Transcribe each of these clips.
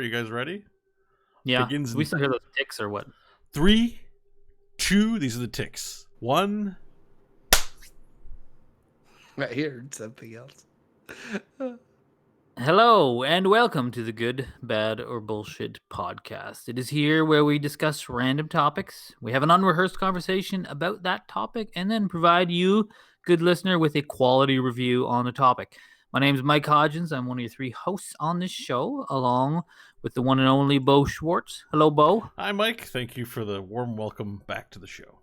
Are you guys ready? Yeah. Begins Do we in still hear those ticks or what? 3, 2. These are the ticks. 1. I heard something else. Hello and welcome to the Good, Bad, or Bullshit podcast. It is here where we discuss random topics. We have an unrehearsed conversation about that topic and then provide you, good listener, with a quality review on the topic. My name is Mike Hodgins. I'm one of your three hosts on this show, along with the one and only Bo Schwartz. Hello, Bo. Hi, Mike. Thank you for the warm welcome back to the show.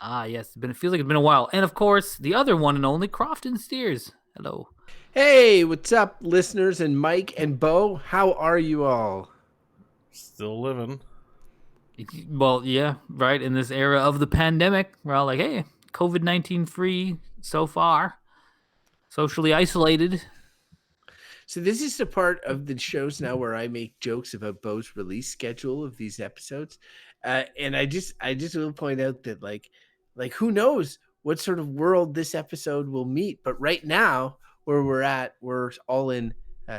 Ah, yes. It feels like it's been a while. And of course, the other one and only Crofton Steers. Hello. Hey, what's up, listeners, and Mike and Bo? How are you all? Still living. Well, yeah, right. In this era of the pandemic, we're all like, hey, COVID-19 free so far, socially isolated. So this is the part of the shows now where I make jokes about Bo's release schedule of these episodes, and I just will point out that like who knows what sort of world this episode will meet, but right now where we're at, we're all in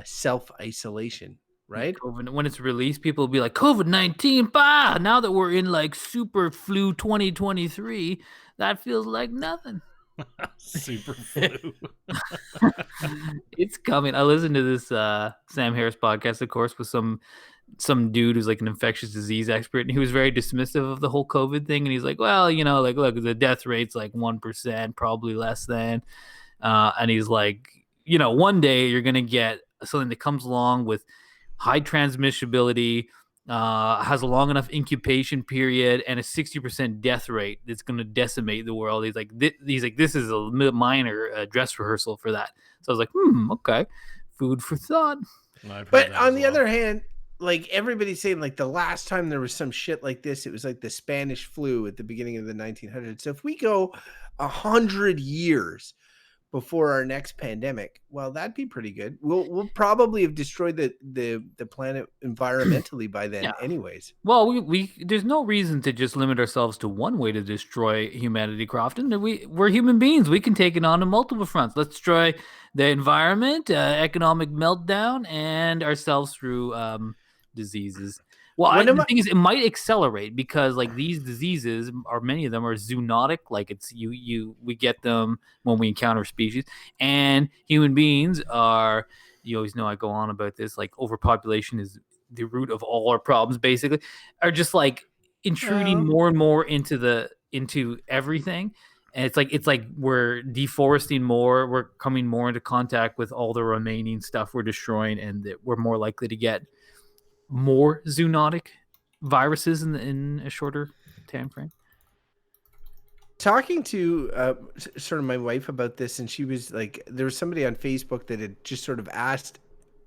self isolation. Right? When it's released, people will be like, COVID-19, bah! Now that we're in like super flu 2023, that feels like nothing. Super flu. It's coming. I listened to this Sam Harris podcast, of course, with some dude who's like an infectious disease expert, and he was very dismissive of the whole COVID thing. And he's like, well, like, look, the death rate's like 1%, probably less than. And he's like, one day you're going to get something that comes along with high transmissibility, has a long enough incubation period, and a 60% death rate that's going to decimate the world. He's like, this is a minor dress rehearsal for that. So I was like, okay, food for thought. But on the other hand, like everybody's saying, like the last time there was some shit like this, it was like the Spanish flu at the beginning of the 1900s. So if we go 100 years before our next pandemic, well, that'd be pretty good. We'll probably have destroyed the planet environmentally by then, yeah. Anyways. Well, we there's no reason to just limit ourselves to one way to destroy humanity, Crofton. We're human beings. We can take it on multiple fronts. Let's destroy the environment, economic meltdown, and ourselves through diseases. Well, the thing is, it might accelerate because like these diseases many of them are zoonotic. Like it's we get them when we encounter species, and human beings are. You always know I go on about this. Like overpopulation is the root of all our problems. Basically, are just like intruding more and more into everything. And it's like we're deforesting more. We're coming more into contact with all the remaining stuff we're destroying, and that we're more likely to get more zoonotic viruses in a shorter time frame. Talking to sort of my wife about this, and she was like, there was somebody on Facebook that had just sort of asked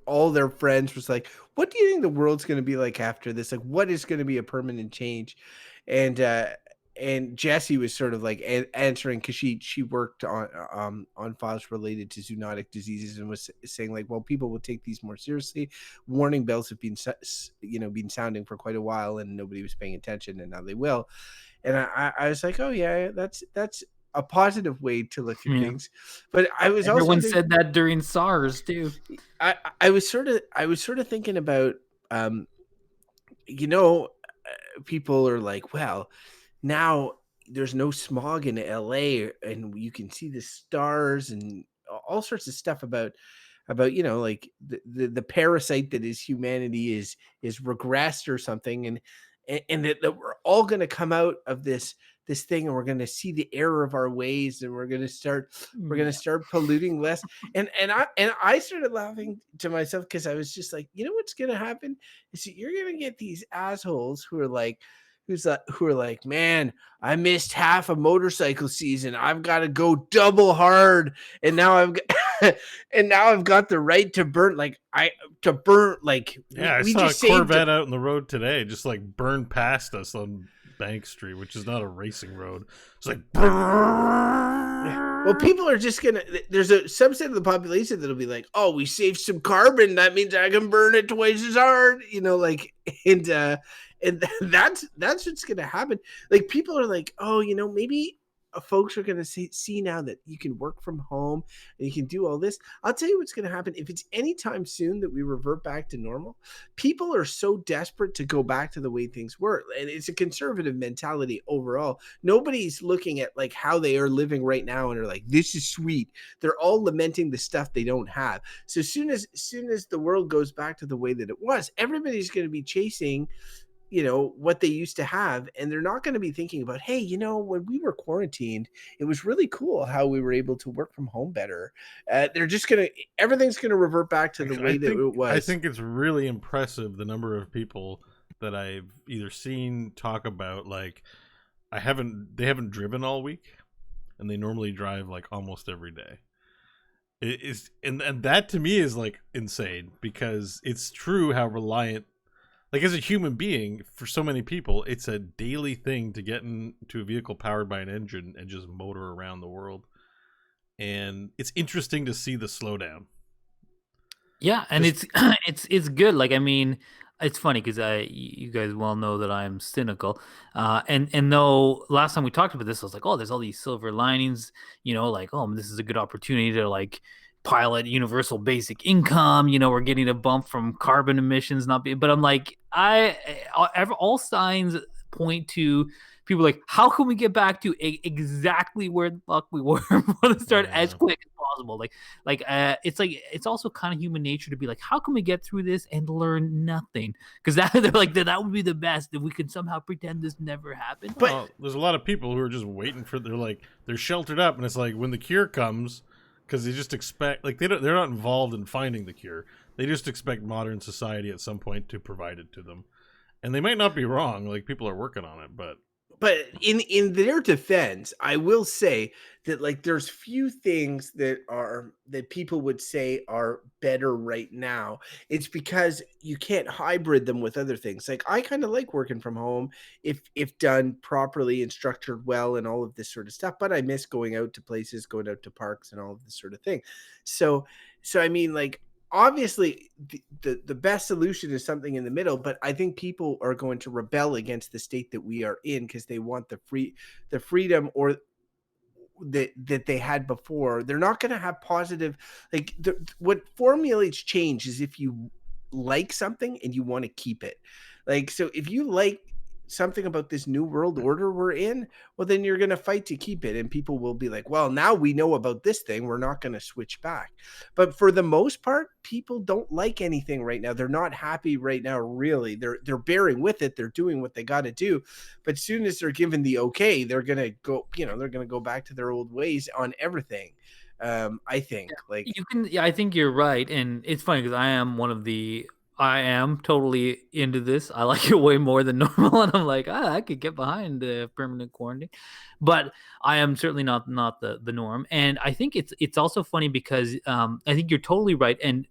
all their friends, was like, what do you think the world's going to be like after this? Like, what is going to be a permanent change? And Jessie was sort of like answering, because she worked on files related to zoonotic diseases, and was saying like, well, people will take these more seriously. Warning bells have been sounding for quite a while, and nobody was paying attention, and now they will. And I was like, oh yeah, that's a positive way to look at things. But I was everyone said that during SARS too. I was sort of thinking about people are like, well, now there's no smog in LA, and you can see the stars and all sorts of stuff about like the parasite that is humanity is regressed or something, and that we're all going to come out of this thing, and we're going to see the error of our ways, and we're going to start polluting less. And I started laughing to myself, because I was just like, what's going to happen is that you're going to get these assholes who are like, man, I missed half a motorcycle season. I've got to go double hard, and now I've got the right to burn. I saw a Corvette out in the road today, just like burned past us on Bank Street, which is not a racing road. It's like, well, people are just gonna. There's a subset of the population that'll be like, "Oh, we saved some carbon. That means I can burn it twice as hard." And that's what's gonna happen. Like, people are like, "Oh, maybe folks are going to see now that you can work from home and you can do all this. I'll tell you what's going to happen if it's anytime soon that we revert back to normal. People are so desperate to go back to the way things were, and it's a conservative mentality overall. Nobody's looking at like how they are living right now and are like, this is sweet. They're all lamenting the stuff they don't have. So soon as the world goes back to the way that it was, everybody's going to be chasing what they used to have, and they're not going to be thinking about, hey, when we were quarantined, it was really cool how we were able to work from home better. They're just everything's going to revert back to the way that it was. I think it's really impressive the number of people that I've either seen talk about, like, they haven't driven all week, and they normally drive like almost every day. It is, and that to me is like insane, because it's true how reliant, like, as a human being, for so many people, it's a daily thing to get into a vehicle powered by an engine and just motor around the world. And it's interesting to see the slowdown. Yeah, and it's good. Like, I mean, it's funny because you guys well know that I'm cynical, and though last time we talked about this, I was like, oh, there's all these silver linings, like, oh, this is a good opportunity to like pilot universal basic income. We're getting a bump from carbon emissions but I'm like, all signs point to people like, how can we get back to exactly where the fuck we were before the start as quick as possible? It's also kind of human nature to be like, how can we get through this and learn nothing? Because they're like, that would be the best if we could somehow pretend this never happened. But there's a lot of people who are just waiting for, they're sheltered up, and it's like when the cure comes, because they just expect, like, they're not involved in finding the cure. They just expect modern society at some point to provide it to them. And they might not be wrong. Like, people are working on it, but in their defense, I will say that, like, there's few things that people would say are better right now. It's because you can't hybrid them with other things. Like, I kind of like working from home if done properly and structured well and all of this sort of stuff, but I miss going out to places, going out to parks and all of this sort of thing. So I mean, like, obviously the best solution is something in the middle, but I think people are going to rebel against the state that we are in because they want the freedom or that they had before. They're not going to have positive, like, what formulates change is if you like something and you want to keep it. Like, so if you like something about this new world order we're in, well, then you're going to fight to keep it, and people will be like, well, now we know about this thing, we're not going to switch back. But for the most part, people don't like anything right now. They're not happy right now, really. They're bearing with it, they're doing what they got to do, but soon as they're given the okay, they're going to go, they're going to go back to their old ways on everything. I think, like, I think you're right. And it's funny because I am totally into this. I like it way more than normal, and I'm like, I could get behind the permanent quarantine, but I am certainly not the norm. And I think it's also funny because I think you're totally right. And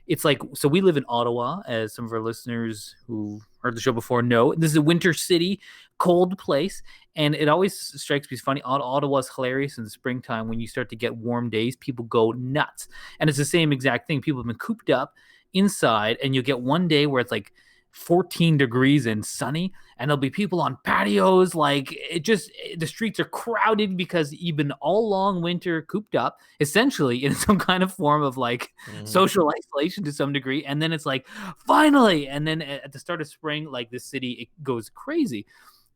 it's like, so we live in Ottawa, as some of our listeners who heard the show before know. This is a winter city, cold place, and it always strikes me as funny. Ottawa's hilarious in the springtime. When you start to get warm days, people go nuts, and it's the same exact thing. People have been cooped up inside, and you'll get one day where it's like 14 degrees and sunny, and there'll be people on patios. Like, the streets are crowded because you've been all long winter cooped up, essentially in some kind of form of like social isolation to some degree. And then it's like, finally, and then at the start of spring, like, this city, it goes crazy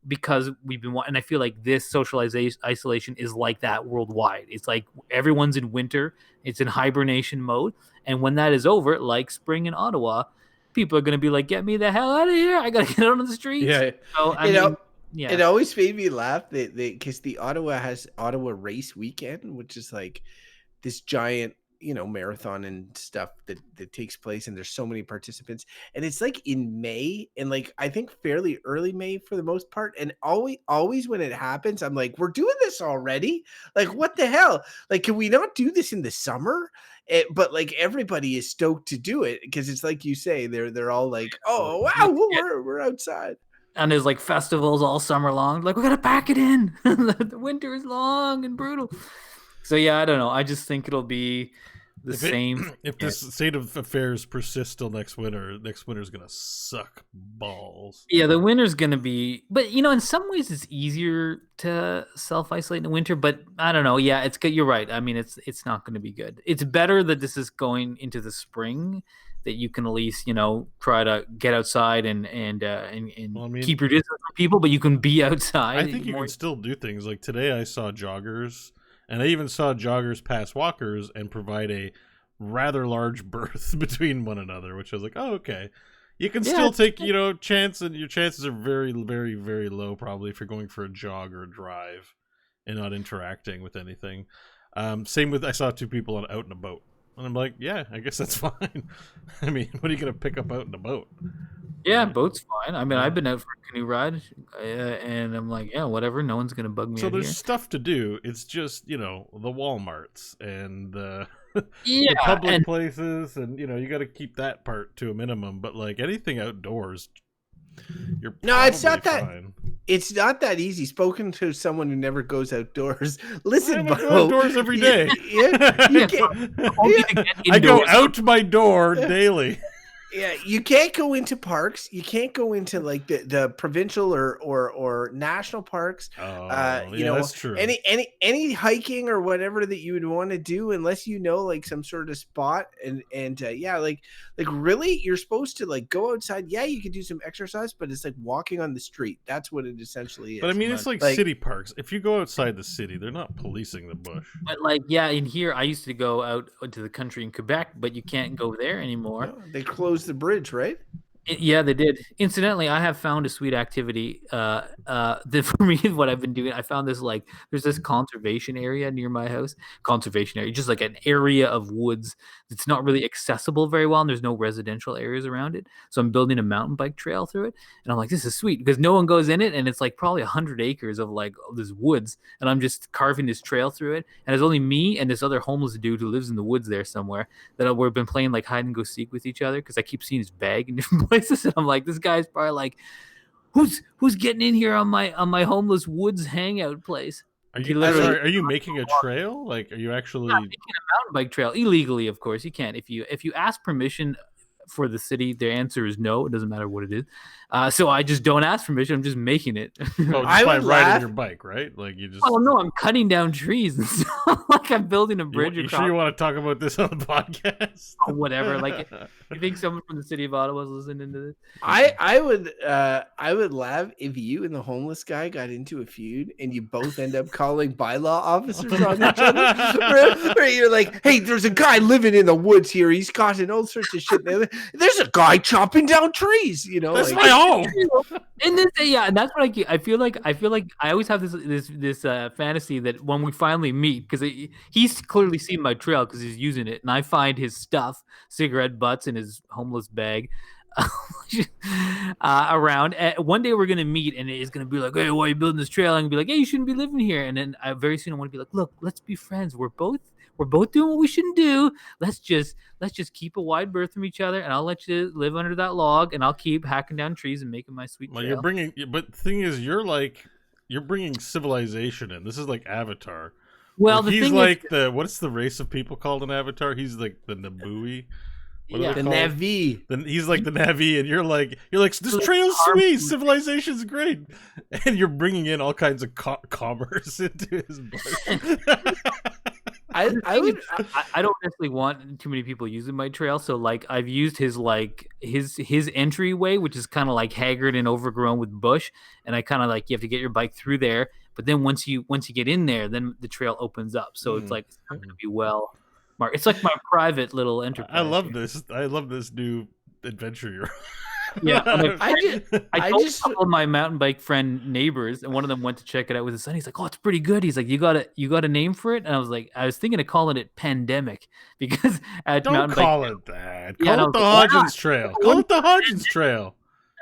because we've been, and I feel like this social isolation is like that worldwide. It's like everyone's in winter, it's in hibernation mode, and when that is over, like spring in Ottawa, people are going to be like, get me the hell out of here, I gotta get out on the streets. Yeah. So yeah, it always made me laugh because the Ottawa has Ottawa race weekend, which is like this giant marathon and stuff that takes place, and there's so many participants, and it's like in May, and like I think fairly early May for the most part, and always when it happens, I'm like, we're doing this already? Like, what the hell? Like, can we not do this in the summer? But like, everybody is stoked to do it because it's like you say, they're all like, oh wow, we're outside. And there's like festivals all summer long. Like, we gotta pack it in. The winter is long and brutal. So yeah, I don't know. I just think it'll be same. If this state of affairs persists till next winter's gonna suck balls. Yeah, the winter's gonna be, but in some ways it's easier to self-isolate in the winter. But I don't know. Yeah, it's good. You're right. I mean, it's not gonna be good. It's better that this is going into the spring, that you can at least try to get outside and Well, I mean, keep your distance from people, but you can be outside. I think you can still do things. Like today I saw joggers, and I even saw joggers pass walkers and provide a rather large berth between one another, which I was like, oh, okay. You can still take, chance, and your chances are very, very, very low probably if you're going for a jog or a drive and not interacting with anything. Same with, I saw two people out in a boat. And I'm like, yeah, I guess that's fine. I mean, what are you going to pick up out in a boat? Yeah, boat's fine. I mean, I've been out for a canoe ride, and I'm like, yeah, whatever. No one's gonna bug me. So out there's here. stuff to do. It's just the WalMarts and the Yeah, public and places, and you got to keep that part to a minimum. But like anything outdoors, you're No, it's not probably that. fine. It's not that easy. Spoken to someone who never goes outdoors. Listen, I go outdoors every day. You can't, only to get I go indoors. out my door daily. yeah, you can't go into parks. You can't go into like the provincial or national parks. Oh, That's true. Any hiking or whatever that you would want to do, unless like some sort of spot and like really you're supposed to like go outside. Yeah, you could do some exercise, but it's like walking on the street. That's what it essentially is. But I mean, it's like city parks. If you go outside the city, they're not policing the bush. But like, yeah, in here, I used to go out into the country in Quebec, but you can't go there anymore. No, they closed the bridge, right? Yeah, they did. Incidentally, I have found a sweet activity. That for me, what I've been doing, I found this there's this conservation area near my house. Conservation area, just like an area of woods that's not really accessible very well, and there's no residential areas around it. So I'm building a mountain bike trail through it, and I'm like, this is sweet because no one goes in it, and it's like probably 100 acres of like this woods, and I'm just carving this trail through it, and it's only me and this other homeless dude who lives in the woods there somewhere that we've been playing like hide and go seek with each other because I keep seeing his bag in different places. And I'm like, this guy's probably like, who's getting in here on my homeless woods hangout place? Are you making a trail? Like, are you actually making a mountain bike trail illegally? Of course, you can't. If you ask permission for the city, the answer is no. It doesn't matter what it is. So I just don't ask permission. I'm just making it. by riding your bike, right? Like you just. Oh no, I'm cutting down trees and stuff. Like I'm building a bridge. You sure you want to talk about this on the podcast? Or whatever. Like, you think someone from the city of Ottawa is listening to this? I would laugh if you and the homeless guy got into a feud and you both end up calling bylaw officers on each other. Where you're like, hey, there's a guy living in the woods here. He's causing all sorts of shit. There's a guy chopping down trees. That's like, my home. And this, and that's what I feel like I always have this fantasy that when we finally meet, because he's clearly seen my trail because he's using it, and I find his stuff, cigarette butts in his homeless bag, around. One day we're gonna meet, and it's gonna be like, hey, why are you building this trail? And be like, hey, you shouldn't be living here. And then very soon I want to be like, look, let's be friends. We're both doing what we shouldn't do. Let's just keep a wide berth from each other, and I'll let you live under that log, and I'll keep hacking down trees and making my sweet trail. But the thing is, you're bringing civilization in. This is like Avatar. Well, he's like what's the race of people called in Avatar? He's like the Nabooie. The Navi. He's like the Navi, and you're like this trail's sweet, civilization's great, and you're bringing in all kinds of commerce into his bike. I don't necessarily want too many people using my trail, so like I've used his entryway, which is kind of like haggard and overgrown with bush, and I kind of like you have to get your bike through there, but then once you get in there, then the trail opens up, so it's like it's not going to be well marked. It's like my private little enterprise. I love this new adventure you're. Yeah, I told a couple of my mountain bike friend neighbors, and one of them went to check it out with his son. He's like, "Oh, it's pretty good." He's like, "You got a name for it?" And I was thinking of calling it Pandemic because don't call it that. Call it the Hodgins Trail. Call it the Hodgins Trail.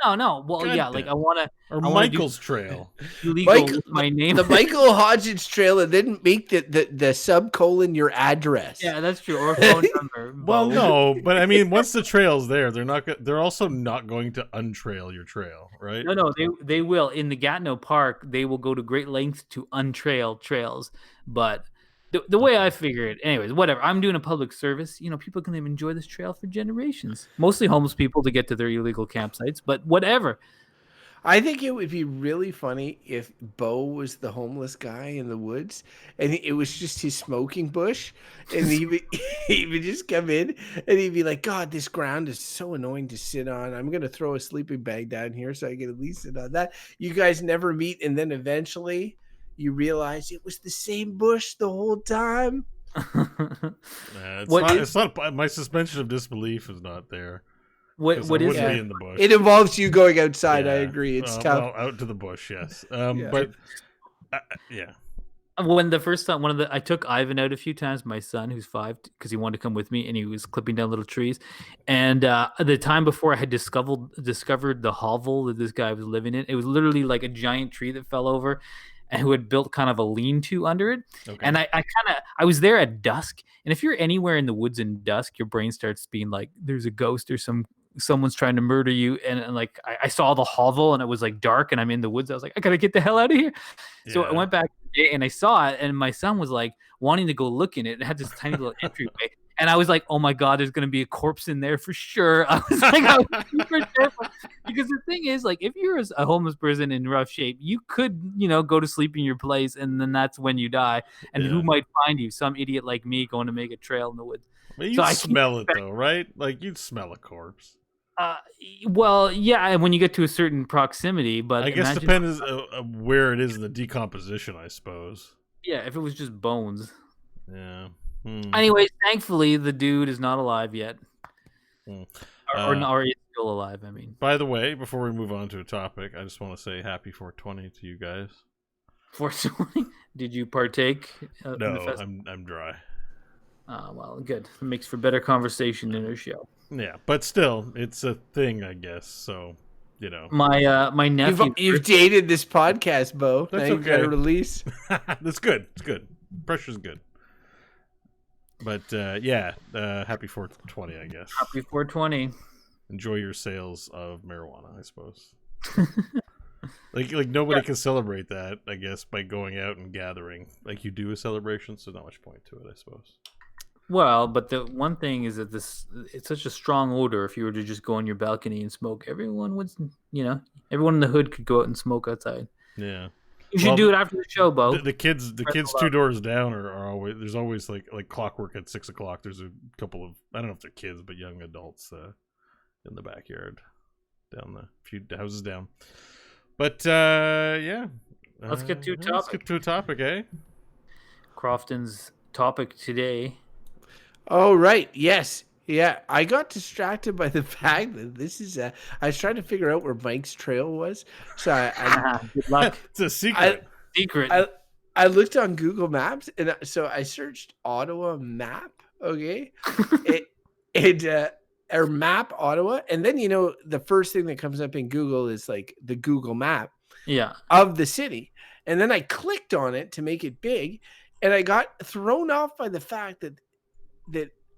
No. Well, yeah, like I want to. Michael's Trail. My name. The Michael Hodgins Trail, and then make the subcolon your address. Yeah, that's true. Or phone number. Well, no, but I mean, once the trail's there, they're also not going to untrail your trail, right? No, they will. In the Gatineau Park, they will go to great lengths to untrail trails, but The way I figure it, anyways, whatever. I'm doing a public service. People can enjoy this trail for generations. Mostly homeless people to get to their illegal campsites, but whatever. I think it would be really funny if Bo was the homeless guy in the woods and it was just his smoking bush, and he would just come in and he'd be like, God, this ground is so annoying to sit on. I'm going to throw a sleeping bag down here so I can at least sit on that. You guys never meet, and then eventually you realize it was the same bush the whole time. It's not. My suspension of disbelief is not there. What is it? In the bush. It involves you going outside. I agree. It's tough. Well, out to the bush, yes. Yeah. But yeah. When the first time, I took Ivan out a few times, my son, who's 5, because he wanted to come with me, and he was clipping down little trees. And the time before, I had discovered the hovel that this guy was living in. It was literally like a giant tree that fell over, and who had built kind of a lean-to under it. Okay. And I was there at dusk. And if you're anywhere in the woods in dusk, your brain starts being like, there's a ghost or someone's trying to murder you. And like, I saw the hovel and it was like dark and I'm in the woods. I was like, I gotta get the hell out of here. Yeah. So I went back and I saw it, and my son was like wanting to go look in it. It had this tiny little entryway. And I was like, oh my God, there's going to be a corpse in there for sure. I was super terrified. Because the thing is, like, if you're a homeless person in rough shape, you could, go to sleep in your place, and then that's when you die. And who might find you? Some idiot like me going to make a trail in the woods. Well, you smell it, though, right? Like, you'd smell a corpse. Well, yeah, when you get to a certain proximity. But I guess it depends where it is in the decomposition, I suppose. Yeah, if it was just bones. Yeah. Anyways, thankfully, the dude is not alive yet. Or he's still alive, I mean. By the way, before we move on to a topic, I just want to say happy 420 to you guys. 420? Did you partake? No, I'm dry. Well, good. It makes for better conversation in our show. Yeah, but still, it's a thing, I guess, so... My nephew. You've dated this podcast, Bo. That's okay. Got a release. That's good. It's good. Pressure's good. But happy 420, I guess. Happy 420. Enjoy your sales of marijuana, I suppose. like nobody can celebrate that, I guess, by going out and gathering. Like you do a celebration, so not much point to it, I suppose. Well, but the one thing is that it's such a strong odor. If you were to just go on your balcony and smoke, everyone would, everyone in the hood could go out and smoke outside. Yeah. You should do it after the show, Bo. The kids 2 doors down are always, there's always like clockwork at 6 o'clock. There's a couple of, I don't know if they're kids, but young adults in the backyard down the few houses down. But let's get to a topic. Let's get to a topic, eh? Crofton's topic today. Oh, right. Yes. Yeah. I got distracted by the fact that this is I was trying to figure out where Mike's trail was. So good luck. It's a secret. I looked on Google Maps, and so I searched Ottawa map. Okay. Or map Ottawa. And then, the first thing that comes up in Google is like the Google map of the city. And then I clicked on it to make it big. And I got thrown off by the fact that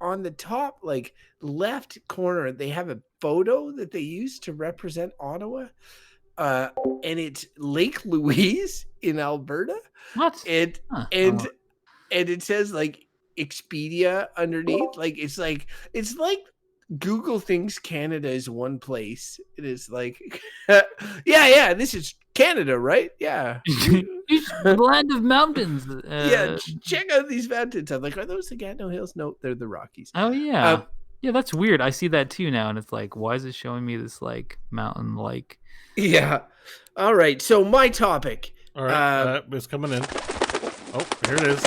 on the top, like left corner, they have a photo that they use to represent Ottawa. And it's Lake Louise in Alberta. What? And it says like Expedia underneath. Like it's like Google thinks Canada is one place. It is like this is Canada, right? Yeah. The land of mountains. Check out these mountains. I'm like, are those the Gatineau Hills? No, they're the Rockies. Oh yeah. Yeah, that's weird. I see that too now, and it's like, why is it showing me this like mountain like? Yeah. All right. So my topic. All right. It's coming in. Oh, here it is.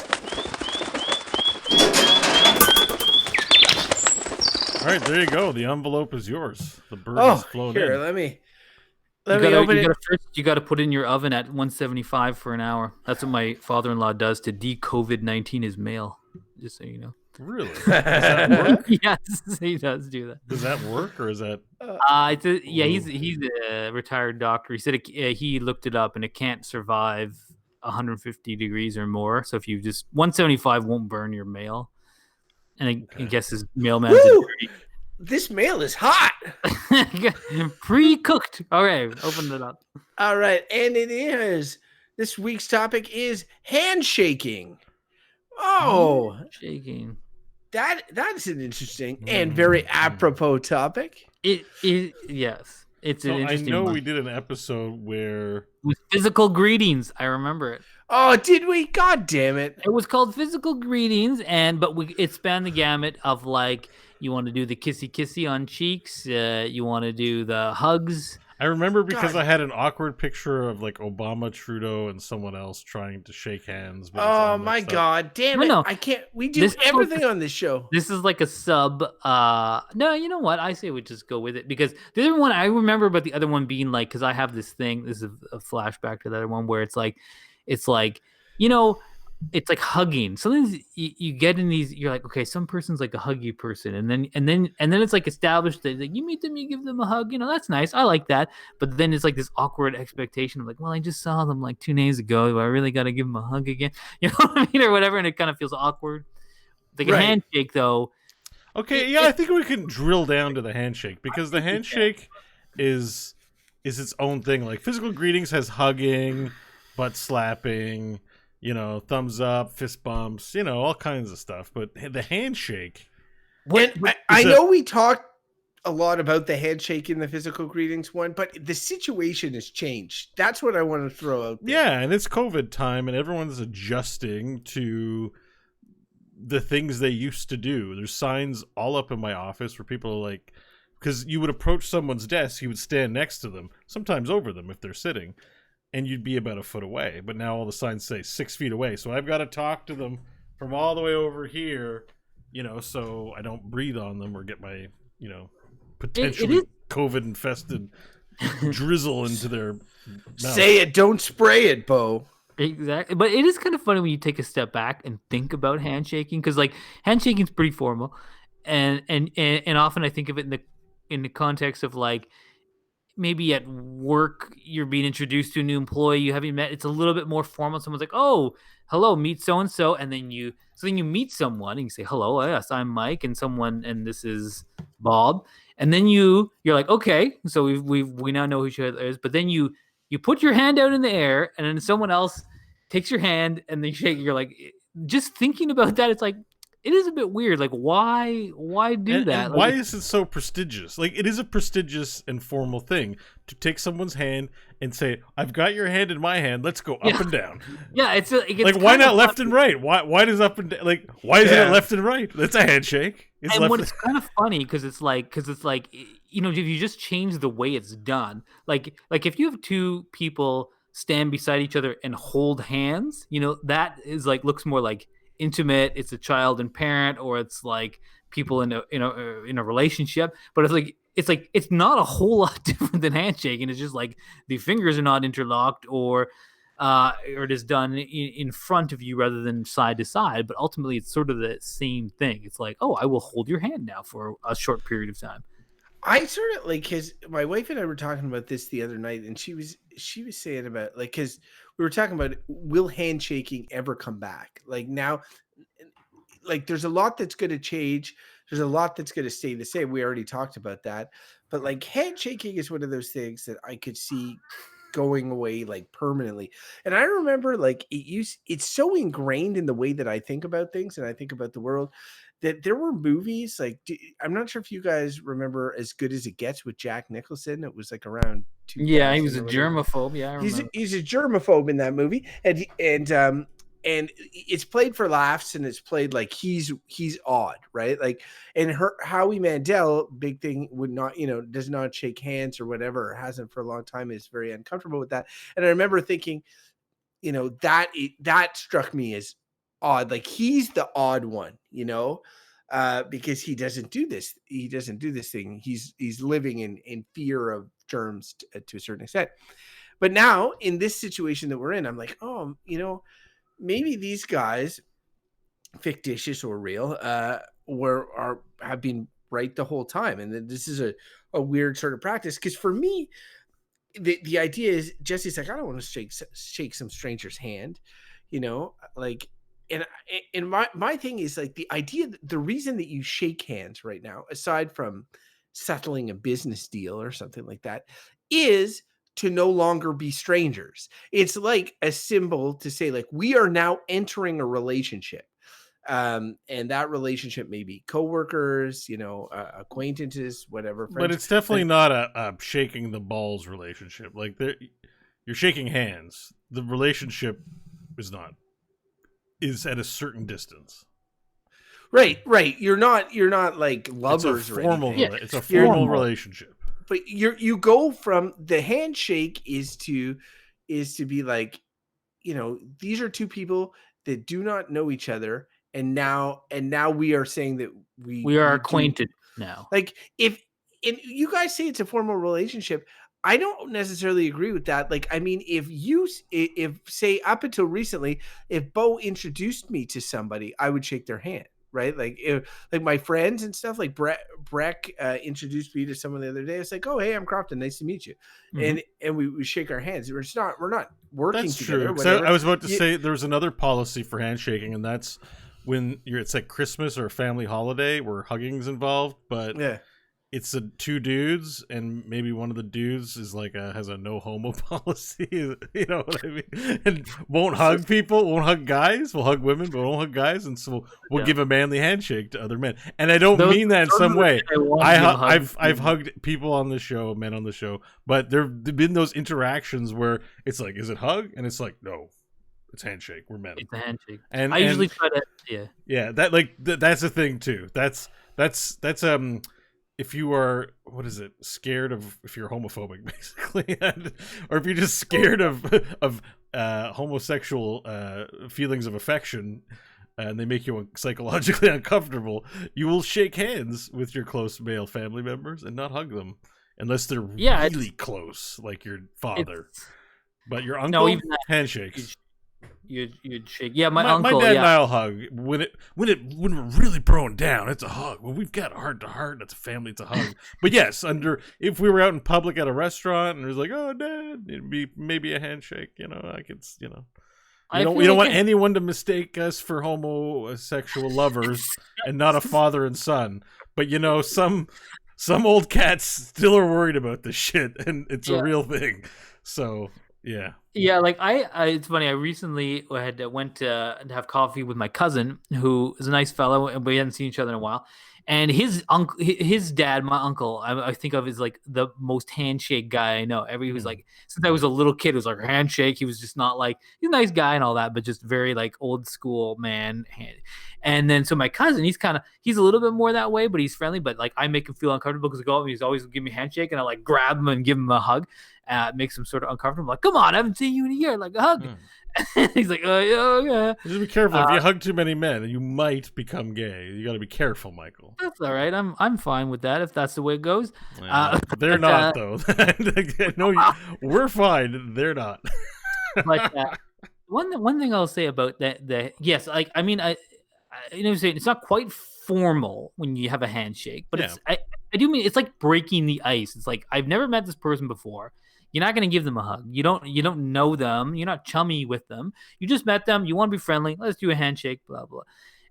All right, there you go. The envelope is yours. The bird has flown in. Let me open it. You got to put it in your oven at 175 for an hour. That's what my father-in-law does to de-COVID-19 his mail. Just so you know. Really? Does that work? Yes, he does do that. Does that work, or is that? He's a retired doctor. He said he looked it up, and it can't survive 150 degrees or more. So if you just 175 won't burn your mail. And I guess his mailman's dirty. This mail is hot. Pre-cooked. All right, open it up. All right, and it is. This week's topic is handshaking. Oh, Shaking. that's an interesting and very apropos topic. Yes. It's an So I interesting know one. we did an episode where With physical greetings. I remember it. Oh, did we? God damn it. It was called physical greetings, but it spanned the gamut of like you want to do the kissy on cheeks, you want to do the hugs. I remember because God. I had an awkward picture of like Obama, Trudeau, and someone else trying to shake hands, but it's Oh all my mixed up. God, damn No, it. no. I can't. We do This is like everything on this show. This is like a sub. No, you know what? I say we just go with it because the other one I remember, but the other one being like, because I have this thing. This is a flashback to the other one where it's like, you know, it's like hugging. Sometimes you get in these. You're like, okay, some person's like a huggy person, and then it's like established that like, you meet them, you give them a hug. You know, that's nice. I like that. But then it's like this awkward expectation of like, well, I just saw them like 2 days ago. Do I really got to give them a hug again? You know what I mean, or whatever, and it kind of feels awkward. Like a Right. handshake, though. Okay, yeah, I think we can drill down to the handshake because the handshake is its own thing. Like physical greetings has hugging, butt slapping, thumbs up, fist bumps, all kinds of stuff. But the handshake, I know we talked a lot about the handshake in the physical greetings one, but the situation has changed. That's what I want to throw out there. Yeah, and it's COVID time, and everyone's adjusting to the things they used to do. There's signs all up in my office where people are like, because you would approach someone's desk, you would stand next to them, sometimes over them if they're sitting, and you'd be about a foot away. But now all the signs say 6 feet away, so I've got to talk to them from all the way over here, so I don't breathe on them or get my, potentially COVID infested drizzle into their mouth. Say it, don't spray it, Bo. Exactly, but it is kind of funny when you take a step back and think about handshaking, because like handshaking is pretty formal, and often I think of it in the context of like maybe at work you're being introduced to a new employee you haven't met. It's a little bit more formal. Someone's like, "Oh, hello, meet so and so," and then you meet someone and you say, "Hello, yes, I'm Mike," and this is Bob, and then you're like, "Okay, so we now know who each other is," but then you put your hand out in the air, and then someone else takes your hand and they shake. You're like, just thinking about that, it's like it is a bit weird. Like, why do that? And Like, why is it so prestigious? Like, it is a prestigious and formal thing to take someone's hand and say, "I've got your hand in my hand. Let's go up and down." Yeah, it's like why not left and right? Why does up and down? Like, why isn't it left and right? That's a handshake. It's and left. what it's kind of funny because it's like if you just change the way it's done, like if you have two people stand beside each other and hold hands, that is like looks more like intimate. It's a child and parent, or it's like people in a relationship. But it's not a whole lot different than handshaking. It's just like the fingers are not interlocked, or it is done in front of you rather than side to side. But ultimately, it's sort of the same thing. It's like, oh, I will hold your hand now for a short period of time. I sort of like, because my wife and I were talking about this the other night, and she was saying about like, because we were talking about, will handshaking ever come back? Like now, like there's a lot that's going to change. There's a lot that's going to stay the same. We already talked about that, but like handshaking is one of those things that I could see going away like permanently. And I remember like it's so ingrained in the way that I think about things and I think about the world, that there were movies like, I'm not sure if you guys remember As Good as It Gets with Jack Nicholson. It was like around 2000. Yeah, he was a germaphobe. Yeah, I remember. He's a germaphobe in that movie, and it's played for laughs, and it's played like he's odd, right? Like, and Howie Mandel, big thing, would not, does not shake hands or whatever, or hasn't for a long time, is very uncomfortable with that. And I remember thinking, that struck me as odd. Like he's the odd one, because he doesn't do this. He doesn't do this thing. He's living in fear of germs to a certain extent. But now in this situation that we're in, I'm like, oh, maybe these guys, fictitious or real, have been right the whole time, and this is a weird sort of practice. Because for me, the idea is, Jesse's like, I don't want to shake some stranger's hand, like, and my thing is like the idea, the reason that you shake hands right now, aside from settling a business deal or something like that, is to no longer be strangers. It's like a symbol to say like, we are now entering a relationship. and that relationship may be coworkers, acquaintances, whatever, But friends. it's definitely not a shaking the balls relationship. Like you're shaking hands. The relationship is not is at a certain distance. Right. You're not like It's a lovers or formal. anything. It's a You're- formal relationship. But you go from the handshake is to be like, these are two people that do not know each other, and now we are saying that We are do- acquainted now. like, if and you guys say it's a formal relationship, I don't necessarily agree with that. Like, I mean, if say up until recently, if Bo introduced me to somebody, I would shake their hand, right? Like, like my friends and stuff, like Breck introduced me to someone the other day. It's like, oh, hey, I'm Crofton, nice to meet you, and we shake our hands. We're not working That's together. true. 'Cause Whatever. I was about to say there's another policy for handshaking, and that's when it's like Christmas or a family holiday where hugging's involved, but Yeah. it's two dudes, and maybe one of the dudes is like has a no homo policy. You know what I mean? And won't hug people, won't hug guys, will hug women, but won't hug guys, and so we'll give a manly handshake to other men. And I don't mean that in some way. I've hugged people on the show, men on the show, but there've been those interactions where it's like, is it hug? And it's like, no, it's handshake. We're men. It's a handshake. And I usually try to, yeah. That that's the thing too. That's if you are, what is it, scared of, if you're homophobic basically, or if you're just scared of homosexual feelings of affection, and they make you psychologically uncomfortable, you will shake hands with your close male family members and not hug them unless they're really close, like your father. But your uncle, handshakes. You'd shake. Yeah, my My uncle. dad and I'll hug when we're really broing down. It's a hug. When we've got heart to heart, it's a family. It's a hug. But yes, if we were out in public at a restaurant and it was like, oh, Dad, it'd be maybe a handshake. I could. We don't want anyone to mistake us for homosexual lovers and not a father and son. But some old cats still are worried about this shit, and it's a real thing. So. Yeah. Yeah, like it's funny. I recently went to have coffee with my cousin, who is a nice fellow, and we hadn't seen each other in a while. And his dad, my uncle, I think of as like the most handshake guy I know. He was like, since I was a little kid, it was like a handshake. He was just not like, he's a nice guy and all that, but just very like old school man. And then so my cousin, he's a little bit more that way, but he's friendly. But like I make him feel uncomfortable because I go up and he's always give me a handshake, and I like grab him and give him a hug. Makes him sort of uncomfortable. I'm like, come on, I haven't seen you in a year. Like a hug. He's like, yeah. Just be careful. If you hug too many men, you might become gay. You got to be careful, Michael. That's all right. I'm fine with that if that's the way it goes. They're not though. No, we're fine. They're not. But one thing I'll say about that, yes, like I mean, it's not quite formal when you have a handshake, but I do mean it's like breaking the ice. It's like I've never met this person before. You're not going to give them a hug. You don't know them. You're not chummy with them. You just met them. You want to be friendly. Let's do a handshake, blah, blah.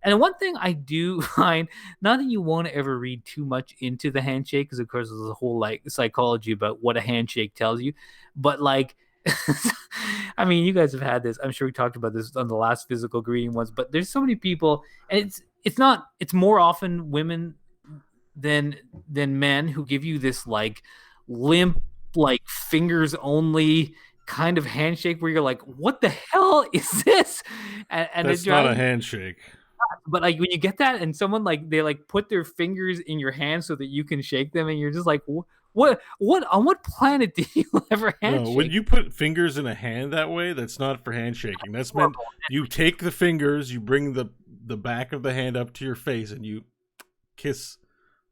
And one thing I do find, not that you won't ever read too much into the handshake, because of course there's a whole like psychology about what a handshake tells you. But like, I mean, you guys have had this. I'm sure we talked about this on the last physical greeting ones, but there's so many people, and it's more often women than men who give you this like limp, like fingers only kind of handshake where you're like, what the hell is this? And that's not a handshake. But like when you get that and someone like they like put their fingers in your hand so that you can shake them, and you're just like, what on what planet did you ever handshake? No, when you put fingers in a hand that way, that's not for handshaking. That's meant you take the fingers, you bring the back of the hand up to your face, and you kiss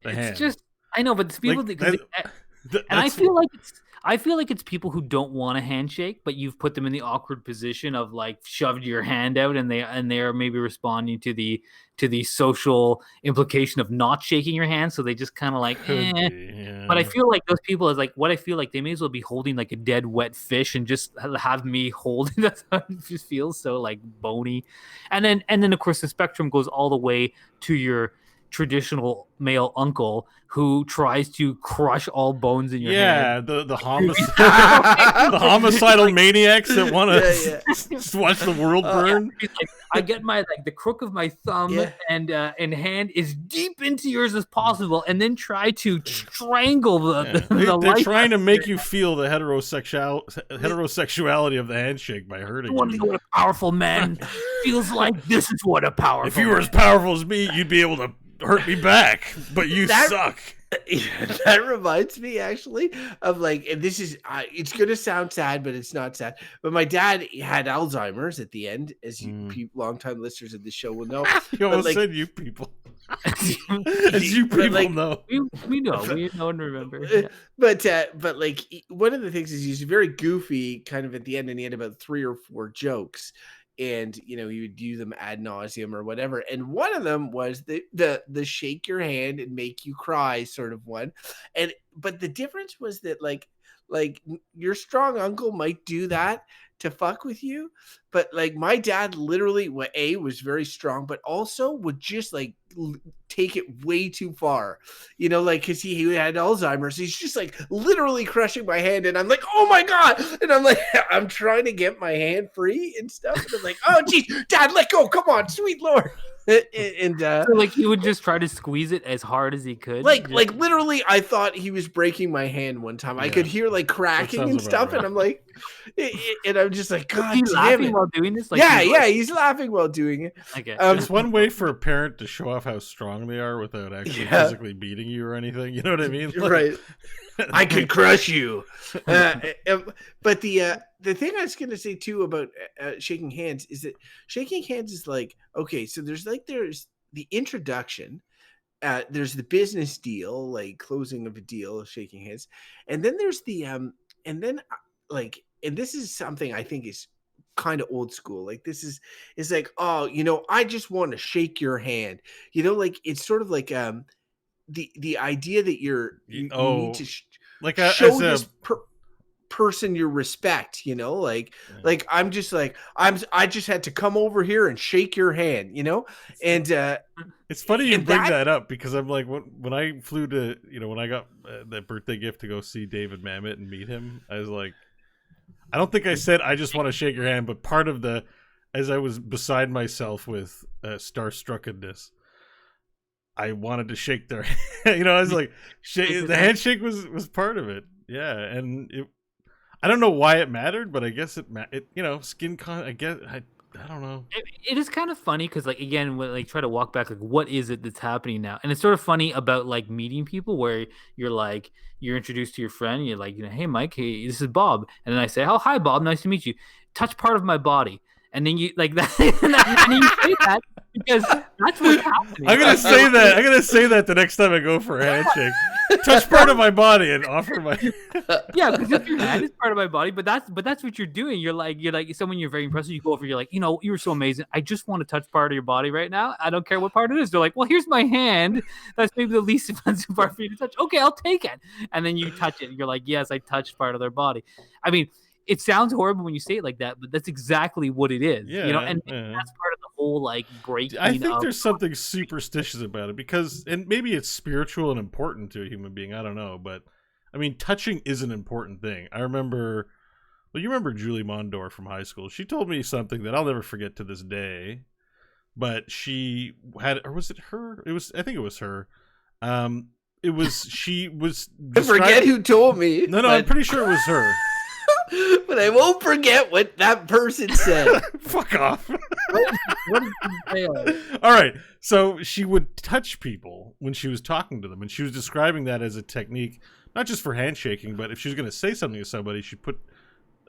the hand. It's just, I know, but it's people and I feel like it's people who don't want a handshake, but you've put them in the awkward position of like shoved your hand out, and they are maybe responding to the social implication of not shaking your hand, so they just kind of like, But I feel like those people is like what I feel like they may as well be holding like a dead wet fish and just have me hold it. That's how it just feels so like bony. And then of course the spectrum goes all the way to your traditional male uncle who tries to crush all bones in your hand. Yeah, the homicidal maniacs that want to watch the world burn. He's like, I get my the crook of my thumb and hand as deep into yours as possible, and then try to strangle They're trying to make you feel the heterosexuality of the handshake by hurting you. Want to know what a powerful man feels like? This is what a powerful. If you were as powerful as me, you'd be able to hurt me back, but you suck. That reminds me actually of and this is it's gonna sound sad, but it's not sad. But my dad had Alzheimer's at the end, as you longtime listeners of the show will know. You almost said you people. As you people know. We know. We know and remember. Yeah. But one of the things is he's very goofy kind of at the end, and he had about 3 or 4 jokes. And he would do them ad nauseum or whatever. And one of them was the shake your hand and make you cry sort of one. But the difference was that like your strong uncle might do that to fuck with you, but my dad literally was very strong, but also would just take it way too far, because he had Alzheimer's. He's just literally crushing my hand, and I'm like, oh my god, and I'm like, I'm trying to get my hand free and stuff, and I'm like, oh geez, Dad, let go, come on, sweet Lord. And so he would just try to squeeze it as hard as he could. Literally, I thought he was breaking my hand one time. I could hear cracking and stuff, right. And I'm like, and I'm just like, God, he's laughing while doing this. He's laughing while doing it. Okay, it's one way for a parent to show off how strong they are without actually physically beating you or anything. You know what I mean? Right. I could crush you. But the thing I was going to say too about shaking hands is that shaking hands is okay, so there's the introduction, there's the business deal, closing of a deal, shaking hands, and then there's the and this is something I think is kind of old school. This is oh, I just want to shake your hand. It's sort of the idea that you need to show this person your respect, I'm just I just had to come over here and shake your hand, and it's funny you bring that up, because I'm like, when I flew to when I got that birthday gift to go see David Mamet and meet him, I was like, I don't think I said I just want to shake your hand, but part of as I was beside myself with starstruckenness, I wanted to shake their hand. I was like, the handshake was part of it. Yeah, and I don't know why it mattered, but I guess it skin con. I guess I don't know. It is kind of funny because again, when try to walk back, what is it that's happening now? And it's sort of funny about meeting people where you're introduced to your friend, you're like, hey Mike, hey, this is Bob, and then I say, oh hi Bob, nice to meet you. Touch part of my body. And then you that, and then you say that because that's what's happening. I'm gonna say that. I'm gonna say that the next time I go for a handshake. Touch part of my body and offer my. Yeah, because if your hand is part of my body, but that's what you're doing. You're like someone you're very impressed with. You go over, you're like, you were so amazing. I just want to touch part of your body right now. I don't care what part it is. They're like, well, here's my hand. That's maybe the least offensive part for you to touch. Okay, I'll take it. And then you touch it. You're like, yes, I touched part of their body. I mean, it sounds horrible when you say it like that, but that's exactly what it is. And that's part of the whole breaking. I think there's something superstitious about it because, and maybe it's spiritual and important to a human being. I don't know, but I mean, touching is an important thing. I remember, you remember Julie Mondor from high school. She told me something that I'll never forget to this day. But she had, or was it her? I think it was her. She was. I forget who told me. No, I'm pretty sure it was her. But I won't forget what that person said. Fuck off. All right. So she would touch people when she was talking to them, and she was describing that as a technique, not just for handshaking, but if she was going to say something to somebody, she'd put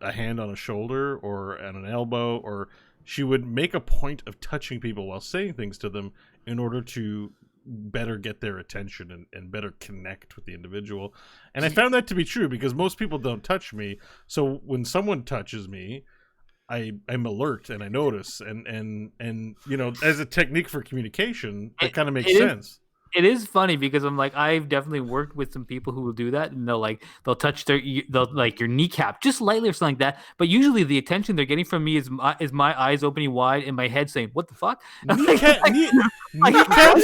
a hand on a shoulder or on an elbow, or she would make a point of touching people while saying things to them in order to better get their attention and better connect with the individual. And I found that to be true because most people don't touch me. So when someone touches me, I'm alert and I notice, and as a technique for communication, it kind of makes sense. It is funny because I'm like, I've definitely worked with some people who will do that, and they'll touch they'll like your kneecap just lightly or something like that. But usually the attention they're getting from me is my eyes opening wide and my head saying, "What the fuck?" Kneecap's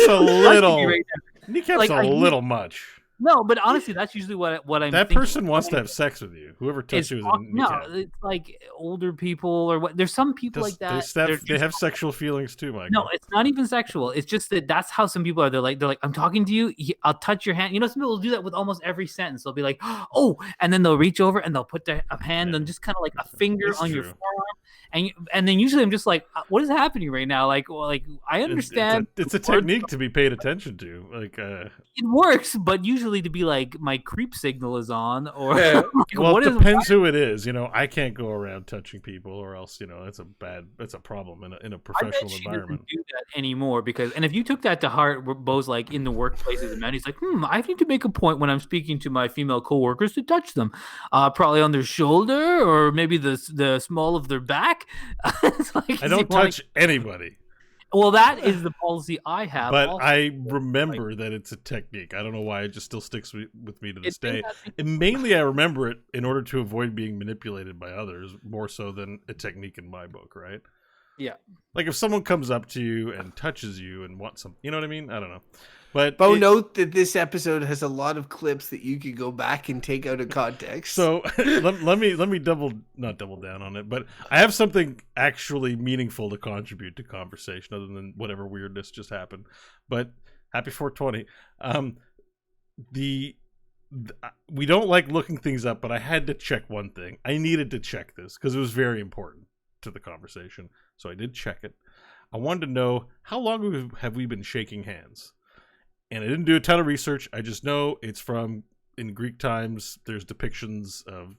a little. Right Kneecap's like, a little much. no, but honestly, that's usually what I'm. That person wants to have sex with you. Whoever touched you with a no, kneecap. it's like older people or what. There's some people like that. They have sexual feelings too, Michael. No, it's not even sexual. It's just that's how some people are. They're like, I'm talking to you. I'll touch your hand. You know, some people will do that with almost every sentence. They'll be like, oh, and then they'll reach over and they'll put their hand and just kind of like a finger on your forearm. And then usually I'm just like, what is happening right now? Like I understand. It's a technique to be paid attention to. Like, it works, but usually to be like my creep signal is on, or well, it depends who it is. You know, I can't go around touching people, or else that's a problem in a professional environment. Do that anymore and if you took that to heart, Bo's like in the workplaces and he's like, I need to make a point when I'm speaking to my female coworkers to touch them, probably on their shoulder or maybe the small of their back. It's like, I don't touch anybody. Well, that is the policy I have. But also. I remember that it's a technique. I don't know why it just still sticks with me to this day. And mainly I remember it in order to avoid being manipulated by others, more so than a technique in my book, right? Yeah. Like if someone comes up to you and touches you and wants something, you know what I mean? I don't know. But Bo, note that this episode has a lot of clips that you could go back and take out of context. So let me not double down on it, but I have something actually meaningful to contribute to conversation other than whatever weirdness just happened. But happy 420. We don't like looking things up, but I had to check one thing. I needed to check this because it was very important to the conversation. So I did check it. I wanted to know, how long have we been shaking hands? And I didn't do a ton of research. I just know it's in Greek times, there's depictions of,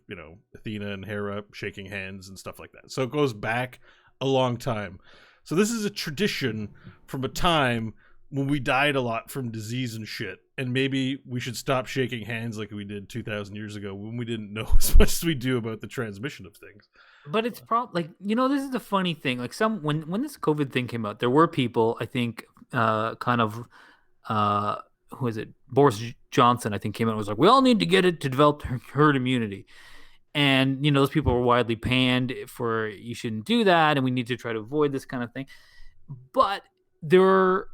Athena and Hera shaking hands and stuff like that. So it goes back a long time. So this is a tradition from a time when we died a lot from disease and shit. And maybe we should stop shaking hands like we did 2,000 years ago when we didn't know as much as we do about the transmission of things. But it's probably this is the funny thing. Like when this COVID thing came out, there were people, I think, who is it? Boris Johnson, I think, came out and was like, we all need to get it to develop herd immunity. And, those people were widely panned for you shouldn't do that. And we need to try to avoid this kind of thing. But there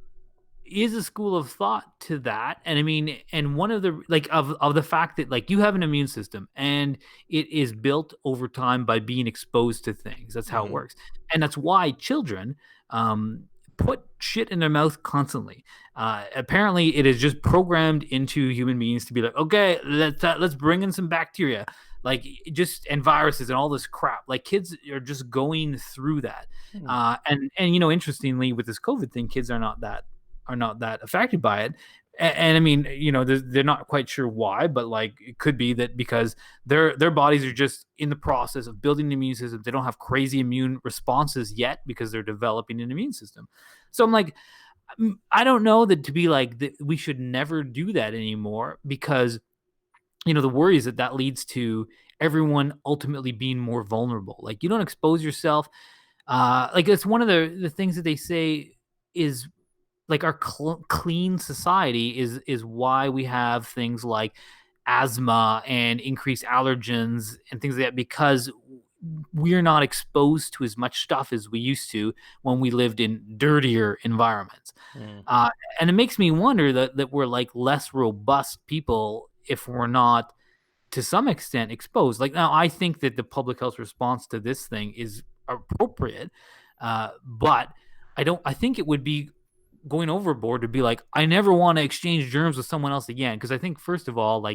is a school of thought to that. And I mean, and one of the, of the fact that you have an immune system and it is built over time by being exposed to things. That's how it works. And that's why children, put shit in their mouth constantly. Apparently, it is just programmed into human beings to be like, okay, let's bring in some bacteria, and viruses and all this crap. Like kids are just going through that. And interestingly, with this COVID thing, kids are not that affected by it. And I mean, they're not quite sure why, but it could be that because their bodies are just in the process of building an immune system. They don't have crazy immune responses yet because they're developing an immune system. So I'm like, I don't know that to be like that we should never do that anymore because, the worry is that leads to everyone ultimately being more vulnerable. You don't expose yourself. It's one of the things that they say is our clean society is why we have things like asthma and increased allergens and things like that, because we're not exposed to as much stuff as we used to when we lived in dirtier environments. And it makes me wonder that we're less robust people if we're not to some extent exposed. Now I think that the public health response to this thing is appropriate, but I think it would be going overboard to be like, I never want to exchange germs with someone else again. Because I think, first of all,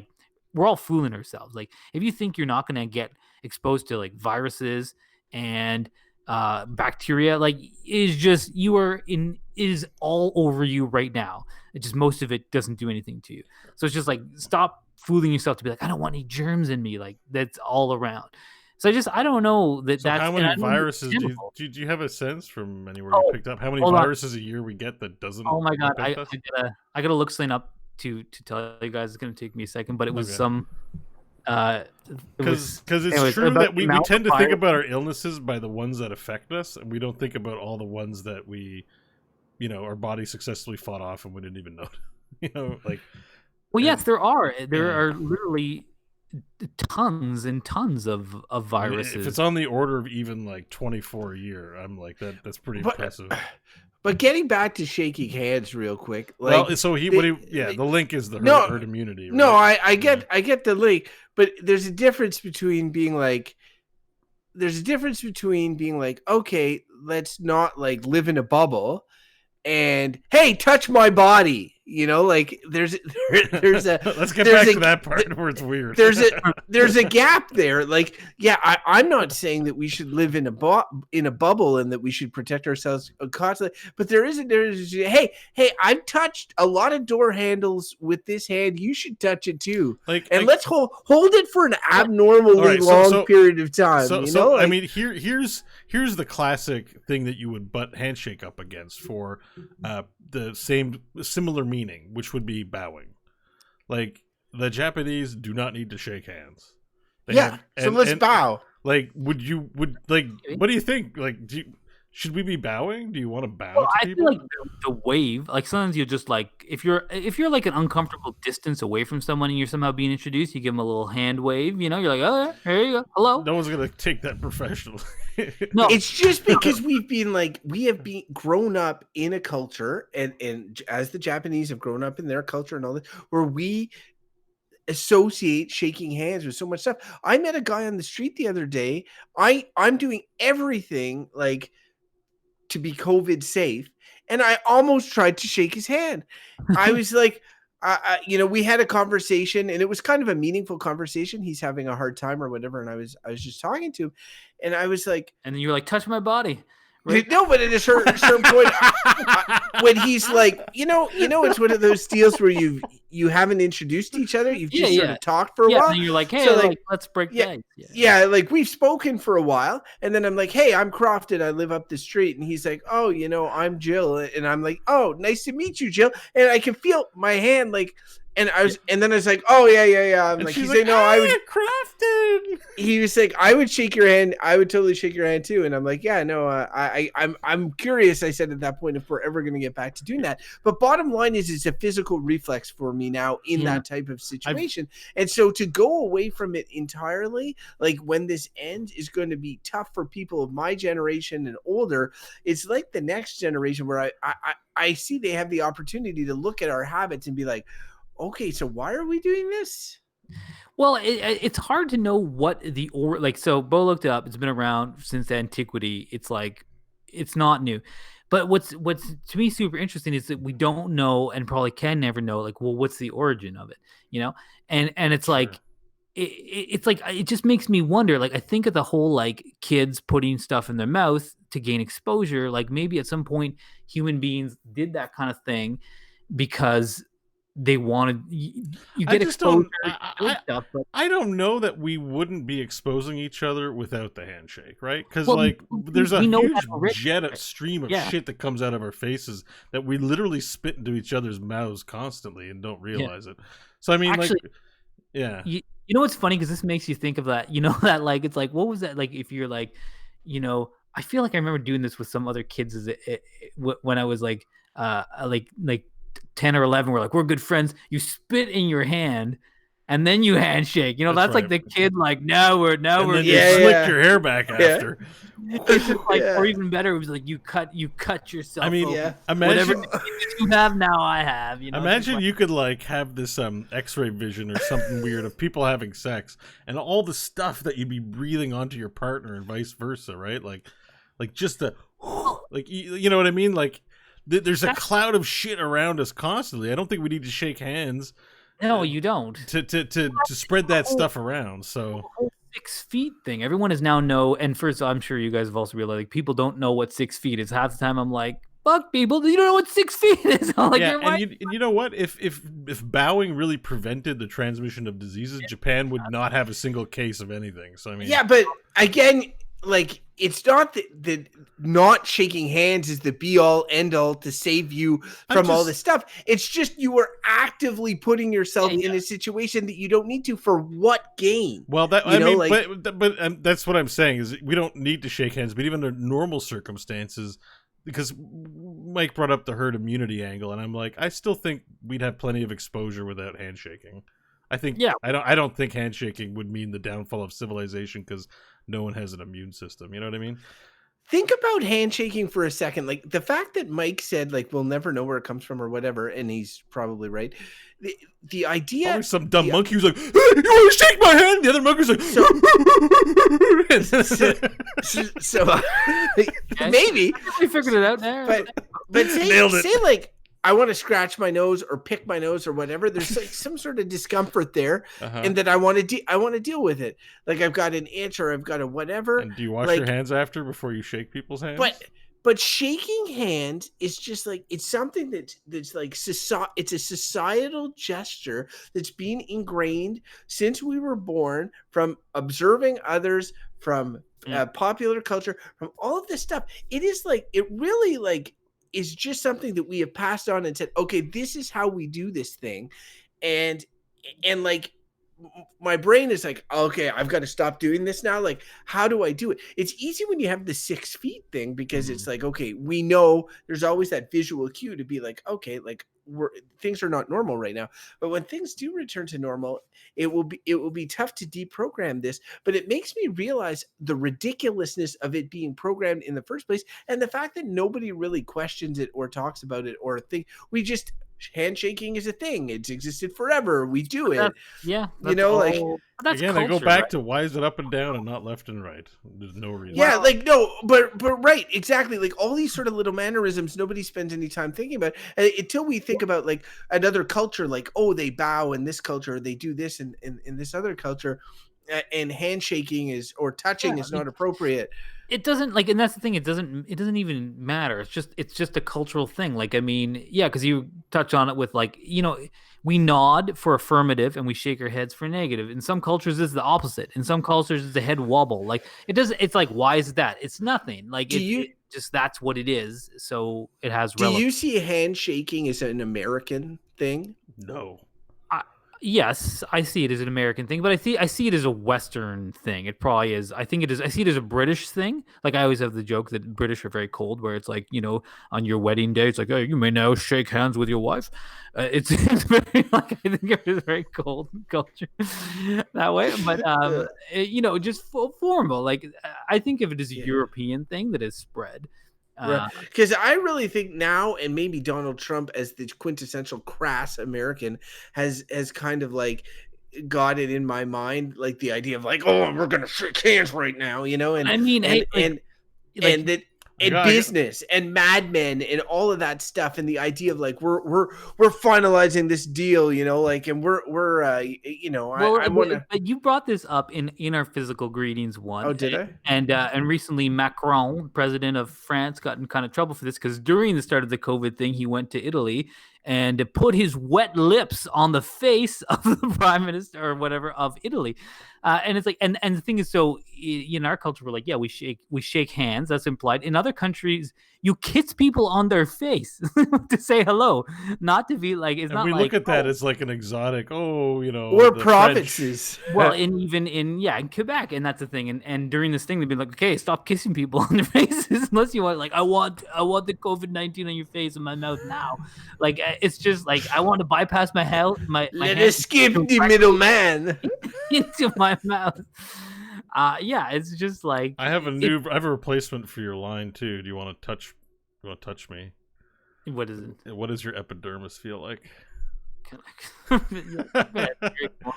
we're all fooling ourselves. If you think you're not going to get exposed to viruses and bacteria, it is all over you right now. It just, most of it doesn't do anything to you. So it's just stop fooling yourself to be I don't want any germs in me. That's all around. So I don't know that. So how many viruses do you have a sense from anywhere you picked up? How many viruses a year we get that doesn't? Oh my god, I gotta look something up to tell you guys. It's gonna take me a second, but it was some. Because it's true that we tend to think about our illnesses by the ones that affect us, and we don't think about all the ones that we, our body successfully fought off and we didn't even know. You know, like. Well, yes, there are. There Yeah. are literally tons and tons of I mean, viruses. if it's on the order of even like 24 a year, I'm like that's pretty impressive. But getting back to shaking hands real quick, like Well, so the link is the herd immunity. Right? No, I get the link, but there's a difference between being like, okay, let's not like live in a bubble, and hey, touch my body. You know, like there's a let's get back to that part where it's weird. There's a gap there. Like, yeah, I'm not saying that we should live in a bubble and that we should protect ourselves constantly, but there's hey, I've touched a lot of door handles with this hand. You should touch it too. Let's hold it for an abnormally long period of time. I mean, here's the classic thing that you would butt handshake up against for the similar meaning, which would be bowing. Like, the Japanese do not need to shake hands. So let's bow. Like, what do you think? Like, should we be bowing? Do you want to bow to I people? feel like the wave, like sometimes you just like if you're like an uncomfortable distance away from someone and you're somehow being introduced, you give them a little hand wave. You know, you're like, oh, here you go, hello. No one's gonna take that professionally. No, it's just because we have been grown up in a culture, and as the Japanese have grown up in their culture and all that, where we associate shaking hands with so much stuff. I met a guy on the street the other day. I'm doing everything like to be COVID safe, and I almost tried to shake his hand. I was like, we had a conversation, and it was kind of a meaningful conversation. He's having a hard time or whatever, and I was just talking to him, and I was like, and then you were like, touch my body. Right? No, but at a certain point, when he's like, it's one of those deals where you haven't introduced each other, you've just sort of talked for a while, and you're like, hey, so let's break the ice. Like we've spoken for a while, and then I'm like, hey, I'm Crofton, I live up the street, and he's like, oh, I'm Jill, and I'm like, oh, nice to meet you, Jill, and I can feel my hand like. And then I was like, oh yeah. I'm like, he's like, no, I would. Crafted. He was like, I would shake your hand. I would totally shake your hand too. And I'm like, yeah, no, I'm curious. I said at that point if we're ever going to get back to doing that. But bottom line is, it's a physical reflex for me now in that type of situation. And so to go away from it entirely, like when this ends, is going to be tough for people of my generation and older. It's like the next generation where I see they have the opportunity to look at our habits and be like, okay, so why are we doing this? Well, it's hard to know what so Bo looked it up. It's been around since antiquity. It's like, it's not new. But what's to me super interesting is that we don't know, and probably can never know, like, well, what's the origin of it, and it's like, it's like, it just makes me wonder. Like, I think of the whole, like, kids putting stuff in their mouth to gain exposure. Like, maybe at some point human beings did that kind of thing because they wanted you get exposure. I don't know that we wouldn't be exposing each other without the handshake, right? Because there's a huge stream of shit that comes out of our faces that we literally spit into each other's mouths constantly and don't realize it. So I mean, actually, you know what's funny, because this makes you think of that. That, like, it's like, what was that like? If you're like, I feel like I remember doing this with some other kids when I was like 10 or 11, we're like, we're good friends. You spit in your hand and then you handshake. That's right. Like the kid, like, now we're slick your hair back after. It's just like, or even better, it was like you cut yourself. I mean, imagine whatever you have now, I have. Imagine you could like have this X-ray vision or something weird of people having sex and all the stuff that you'd be breathing onto your partner and vice versa, right? Like just like, you know what I mean? Like, there's a cloud of shit around us constantly. I don't think we need to shake hands. No, you don't. To spread that stuff around. So 6 feet thing. Everyone is now and first, I'm sure you guys have also realized, like, people don't know what 6 feet is. Half the time I'm like, fuck people, you don't know what 6 feet is. Like, and you know what? If bowing really prevented the transmission of diseases, Japan would not have a single case of anything. So I mean, but again, like, it's not that not shaking hands is the be all end all to save you from all this stuff. It's just you are actively putting yourself in a situation that you don't need to. For what gain? Well, but that's what I'm saying is we don't need to shake hands. But even under normal circumstances, because Mike brought up the herd immunity angle, and I'm like, I still think we'd have plenty of exposure without handshaking. I think I don't think handshaking would mean the downfall of civilization because no one has an immune system. You know what I mean? Think about handshaking for a second. Like the fact that Mike said, like, we'll never know where it comes from or whatever, and he's probably right. The idea, probably some dumb monkey who's like, hey, you want to shake my hand? The other monkey's like, maybe we figured it out there. But say like, I want to scratch my nose or pick my nose or whatever. There's like some sort of discomfort there, and that I want to deal with it. Like I've got an itch or I've got a whatever. And do you wash your hands after before you shake people's hands? But shaking hands is just like, it's something that's like it's a societal gesture that's been ingrained since we were born, from observing others, from popular culture, from all of this stuff. It is like, it really like is just something that we have passed on and said, okay, this is how we do this thing. And like, my brain is like, okay, I've got to stop doing this now. Like, how do I do it? It's easy when you have the 6 feet thing, because it's like, okay, we know there's always that visual cue to be like, okay, like things are not normal right now. But when things do return to normal, it will be tough to deprogram this. But it makes me realize the ridiculousness of it being programmed in the first place, and the fact that nobody really questions it or talks about it or think. We just, handshaking is a thing. It's existed forever. We do it. Yeah. You know, like, that's again, culture, I go back right? to why is it up and down and not left and right? There's no reason. Yeah, like, no, but right, exactly. Like all these sort of little mannerisms, nobody spends any time thinking about until we think about like another culture, like, oh, they bow in this culture, they do this in this other culture, and handshaking is, or touching is not appropriate. It doesn't, like, and that's the thing. It doesn't even matter. It's just a cultural thing. Like, I mean, yeah, because you touch on it with, like, you know, we nod for affirmative and we shake our heads for negative. In some cultures, it's the opposite. In some cultures, it's a head wobble. Like, it doesn't. It's like, why is that? It's nothing. Like, it just, that's what it is. So it has relevance. Do you see handshaking as an American thing? No. Yes, I see it as an American thing, but I see it as a Western thing. It probably is. I think it is. I see it as a British thing. Like, I always have the joke that British are very cold, where it's like, you know, on your wedding day, it's like, oh, you may now shake hands with your wife. It's very, like, I think it is very cold culture that way. But you know, just formal. Like, I think of it as a European thing that has spread. Because I really think now, and maybe Donald Trump as the quintessential crass American has kind of like got it in my mind, like the idea of like, oh, we're gonna shake hands right now, you know, and I mean, business and Mad Men and all of that stuff, and the idea of like we're finalizing this deal, you know, like, and we're you know, well, I want to. But you brought this up in our physical greetings one. Oh, did I? And recently Macron, president of France, got in kind of trouble for this because during the start of the COVID thing, he went to Italy and put his wet lips on the face of the prime minister or whatever of Italy. And it's like, and the thing is, so in our culture, we're like, yeah, we shake hands. That's implied. In other countries, you kiss people on their face to say hello, not to be like, it's and not we like, look at that as like an exotic, oh, you know, or provinces. Well, and even in Quebec, and that's the thing. And during this thing, they'd be like, okay, stop kissing people on their faces unless you want, like, I want the COVID-19 on your face and my mouth now. Like, it's just like, I want to bypass my health. Let us skip the middleman into my mouth. Yeah, it's just like, I have a replacement for your line too. Do you want to touch? You want to touch me? What is it? What does your epidermis feel like? Yeah,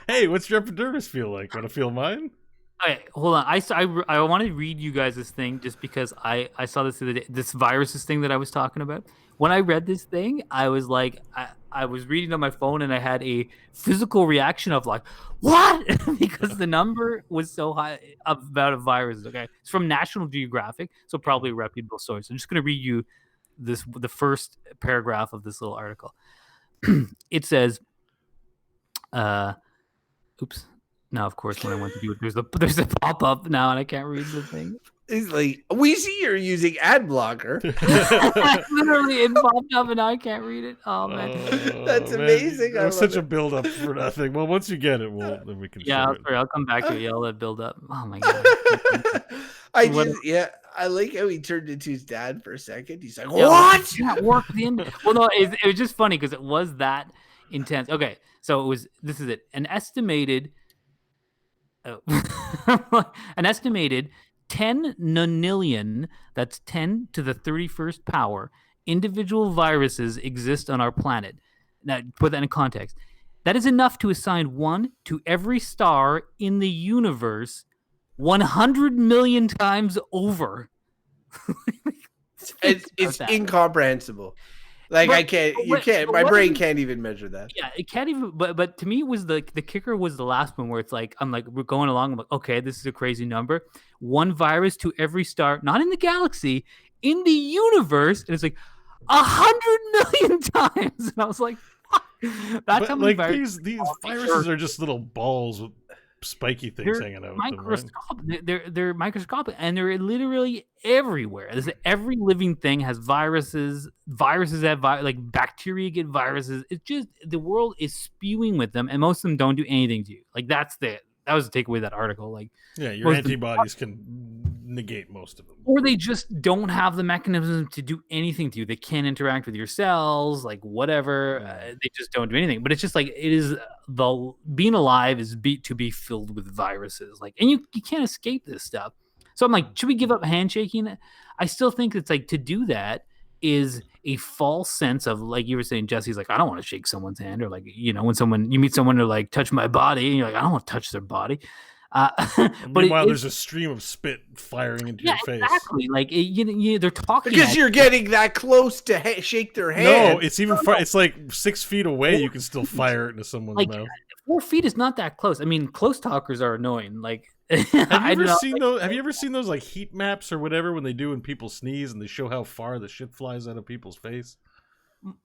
hey, what's your epidermis feel like? Want to feel mine? Okay, hold on. I want to read you guys this thing just because I saw this the other day, this viruses thing that I was talking about. When I read this thing, I was like, I was reading on my phone and I had a physical reaction of like, what? Because the number was so high about a virus. Okay, it's from National Geographic, so probably a reputable source. I'm just going to read you the first paragraph of this little article. It says, oops. Now, of course, when I went to do it, there's a pop up now, and I can't read the thing. He's like, we see you're using ad blocker. Literally, it popped up, and now I can't read it. Oh man, that's amazing. It was such a build up for nothing. Well, once you get it, then we can. Yeah, I'll come back to it. Yeah, I'll let it build up. Oh my god. I I like how he turned into his dad for a second. He's like, Yeah, "What?" that worked in. Well, no, it was just funny because it was that intense. Okay, so it was. This is it. Oh, an estimated 10 nonillion. That's 10 to the 31st power. Individual viruses exist on our planet. Now, put that in context. That is enough to assign one to every star in the universe 100 million times over. Think It's about that. incomprehensible. Like I But, can't, but you what, can't. but My what brain is can't even measure that. yeah, it can't even. But to me, it was the kicker was the last one where it's like I'm like we're going along. I'm like, okay, this is a crazy number. One virus to every star, not in the galaxy, in the universe, and it's like 100 million times. And I was like, fuck, that's how But many like viruses. these on the viruses Earth. are just little balls with spiky things They're hanging out of them, right? microscopic. They're microscopic, and they're literally everywhere. Every living thing has viruses. Viruses have like bacteria get viruses. It's just the world is spewing with them, and most of them don't do anything to you. Like that was the takeaway of that article. Like Yeah, your most of them, antibodies can negate most of them. or they just don't have the mechanism to do anything to you. They can't interact with your cells, like whatever. They just don't do anything. But it's just like it is the being alive is to be filled with viruses. Like, and you can't escape this stuff. So I'm like, should we give up handshaking? I still think it's like to do that is a false sense of like you were saying, Jesse's like, I don't want to shake someone's hand, or like, when you meet someone to like touch my body, and you're like, I don't want to touch their body. But meanwhile, there's a stream of spit firing into your face. Exactly. Like they're talking Because you're getting that close to shake their hand. No, it's even far. It's like 6 feet away. You can still fire it into someone's mouth. 4 feet is not that close. I mean, close talkers are annoying. Like, have you ever seen those like heat maps or whatever when they do when people sneeze and they show how far the shit flies out of people's face?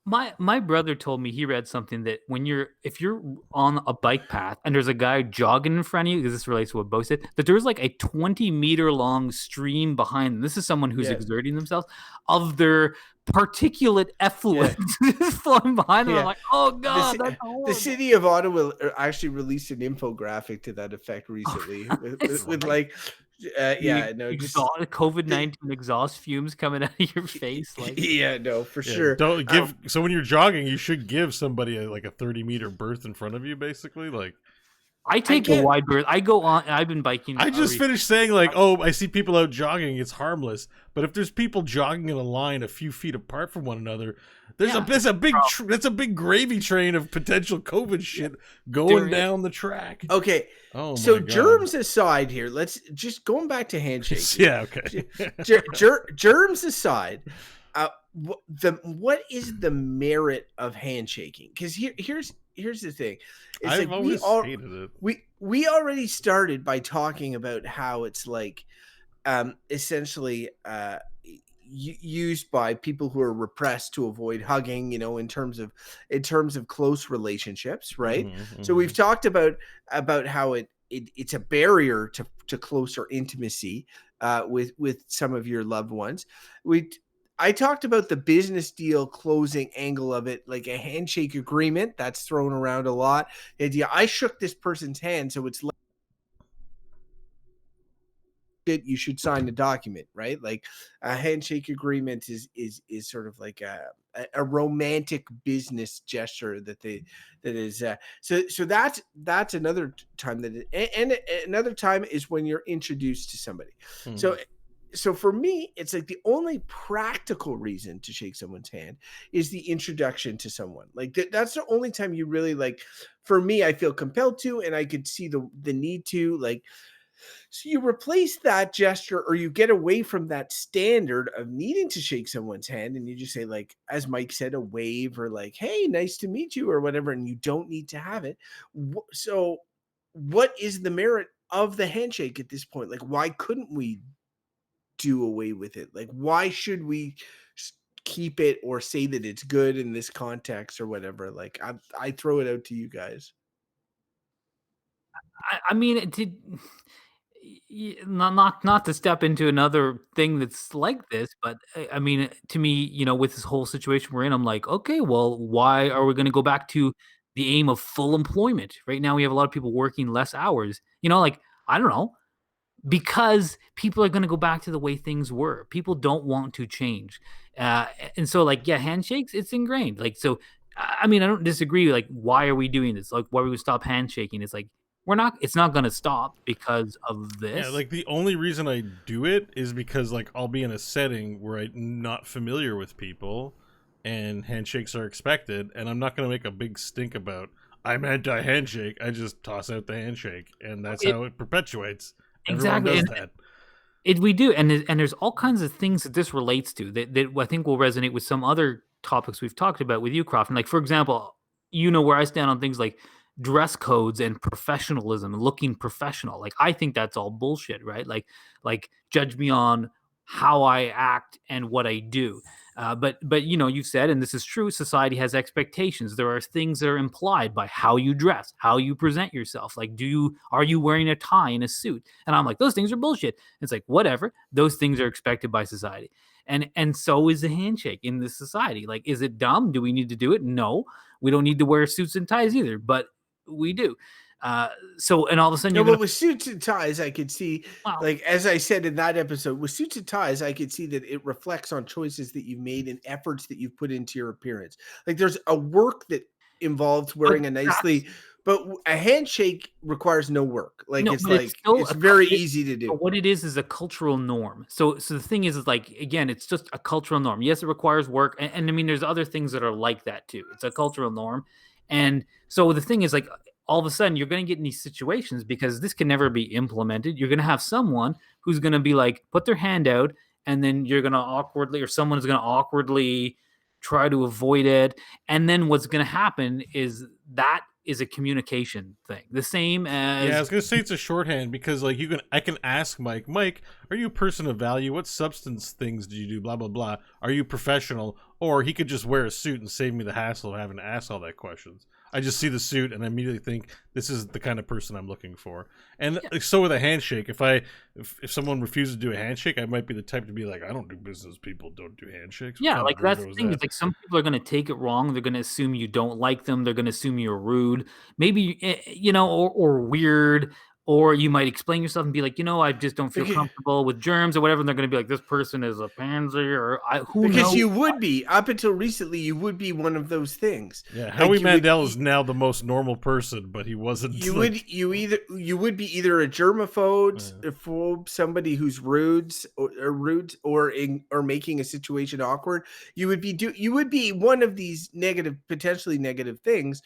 My brother told me he read something that if you're on a bike path and there's a guy jogging in front of you, because this relates to what Bo said, that there's like a 20-meter long stream behind them. This is someone who's exerting themselves of their particulate effluent flowing behind them. I'm like, oh god, that's horrible. The city of Ottawa actually released an infographic to that effect recently with like COVID-19 exhaust fumes coming out of your face. Like, for sure. Don't give. So when you're jogging, you should give somebody like a 30-meter berth in front of you, basically. Like, I take a wide berth. I go on. I've been biking. I just finished saying like, oh, I see people out jogging. It's harmless. But if there's people jogging in a line a few feet apart from one another, that's a big gravy train of potential COVID shit going down the track. Okay. Oh, so my God. Germs aside here, let's just going back to handshakes. Yeah. Okay. Germs aside, what is the merit of handshaking? Because here's the thing. I've always hated it. We already started by talking about how it's like essentially used by people who are repressed to avoid hugging, in terms of close relationships, right? So we've talked about how it's a barrier to closer intimacy with some of your loved ones. I talked about the business deal closing angle of it, like a handshake agreement that's thrown around a lot. The idea, I shook this person's hand, so it's like you should sign the document, right? Like a handshake agreement is sort of like a romantic business gesture that is so that's another time and another time is when you're introduced to somebody. So for me, it's like the only practical reason to shake someone's hand is the introduction to someone. Like that's the only time you really like. For me, I feel compelled to, and I could see the need to like. So you replace that gesture, or you get away from that standard of needing to shake someone's hand, and you just say, like, as Mike said, a wave or like, "Hey, nice to meet you," or whatever, and you don't need to have it. So, what is the merit of the handshake at this point? Like, why couldn't we do away with it? Like, why should we keep it or say that it's good in this context or whatever? Like, I throw it out to you guys. I mean, not to step into another thing that's like this, but I mean, to me, with this whole situation we're in, I'm like, okay, well, why are we going to go back to the aim of full employment? Right now, we have a lot of people working less hours. Like, I don't know, because people are going to go back to the way things were. People don't want to change. Uh, and so like, yeah, handshakes, it's ingrained. Like, so, I mean, I don't disagree. Like, why are we doing this? Like, why we would stop handshaking? It's like, it's not going to stop because of Yeah, this. like the only reason I do it is because like I'll be in a setting where I'm not familiar with people and handshakes are expected, and I'm not going to make a big stink about I'm anti-handshake. I just toss out the handshake, and that's It, how it perpetuates. Everyone exactly. does And that. we do. And there's all kinds of things that this relates to that I think will resonate with some other topics we've talked about with you, Croft. And like, for example, you know where I stand on things like dress codes and professionalism and looking professional. Like, I think that's all bullshit, right? Like judge me on how I act and what I do. But you know, you've said, and this is true, society has expectations. There are things that are implied by how you dress, how you present yourself. Like, are you wearing a tie and a suit? And I'm like, those things are bullshit. It's like, whatever. Those things are expected by society. And so is the handshake in this society. Like, is it dumb? Do we need to do it? No. We don't need to wear suits and ties either, but we do. So, and all of a sudden No, you're going but to, with suits and ties, I could see, well, like as I said in that episode, with suits and ties, I could see that it reflects on choices that you've made and efforts that you've put into your appearance. Like there's a work that involves but wearing a that's, nicely, but a handshake requires no work. no, but it's Like still it's very easy to do. but what it is a cultural norm. So the thing is like, again, it's just a cultural norm. Yes, it requires work, and I mean, there's other things that are like that too. It's a cultural norm, and so the thing is like, all of a sudden you're going to get in these situations because this can never be implemented. You're going to have someone who's going to be like, put their hand out, and then you're going to awkwardly, or someone's going to awkwardly try to avoid it, and then what's going to happen is that is a communication thing, the same Yeah, I as was gonna say it's a shorthand because like I can ask Mike, are you a person of value? What substance things do you do? Blah blah blah. Are you professional? Or he could just wear a suit and save me the hassle of having to ask all that questions. I just see the suit and I immediately think this is the kind of person I'm looking for. And so with a handshake, if someone refuses to do a handshake, I might be the type to be like, I don't do business. People don't do handshakes. What yeah, kind of like that's weirdo the is thing. that? Is like some people are going to take it wrong. They're going to assume you don't like them. They're going to assume you're rude, maybe you know, or weird. Or you might explain yourself and be like, you know, I just don't feel Because, comfortable with germs or whatever. And they're going to be like, this person is a pansy, or who because knows? you would be up until recently, you would be one of those things. Yeah, Howie Like Mandel is now the most normal person, but he wasn't. You would be either a germaphobe, Yeah. somebody who's rude or making a situation awkward. You would be one of these potentially negative things.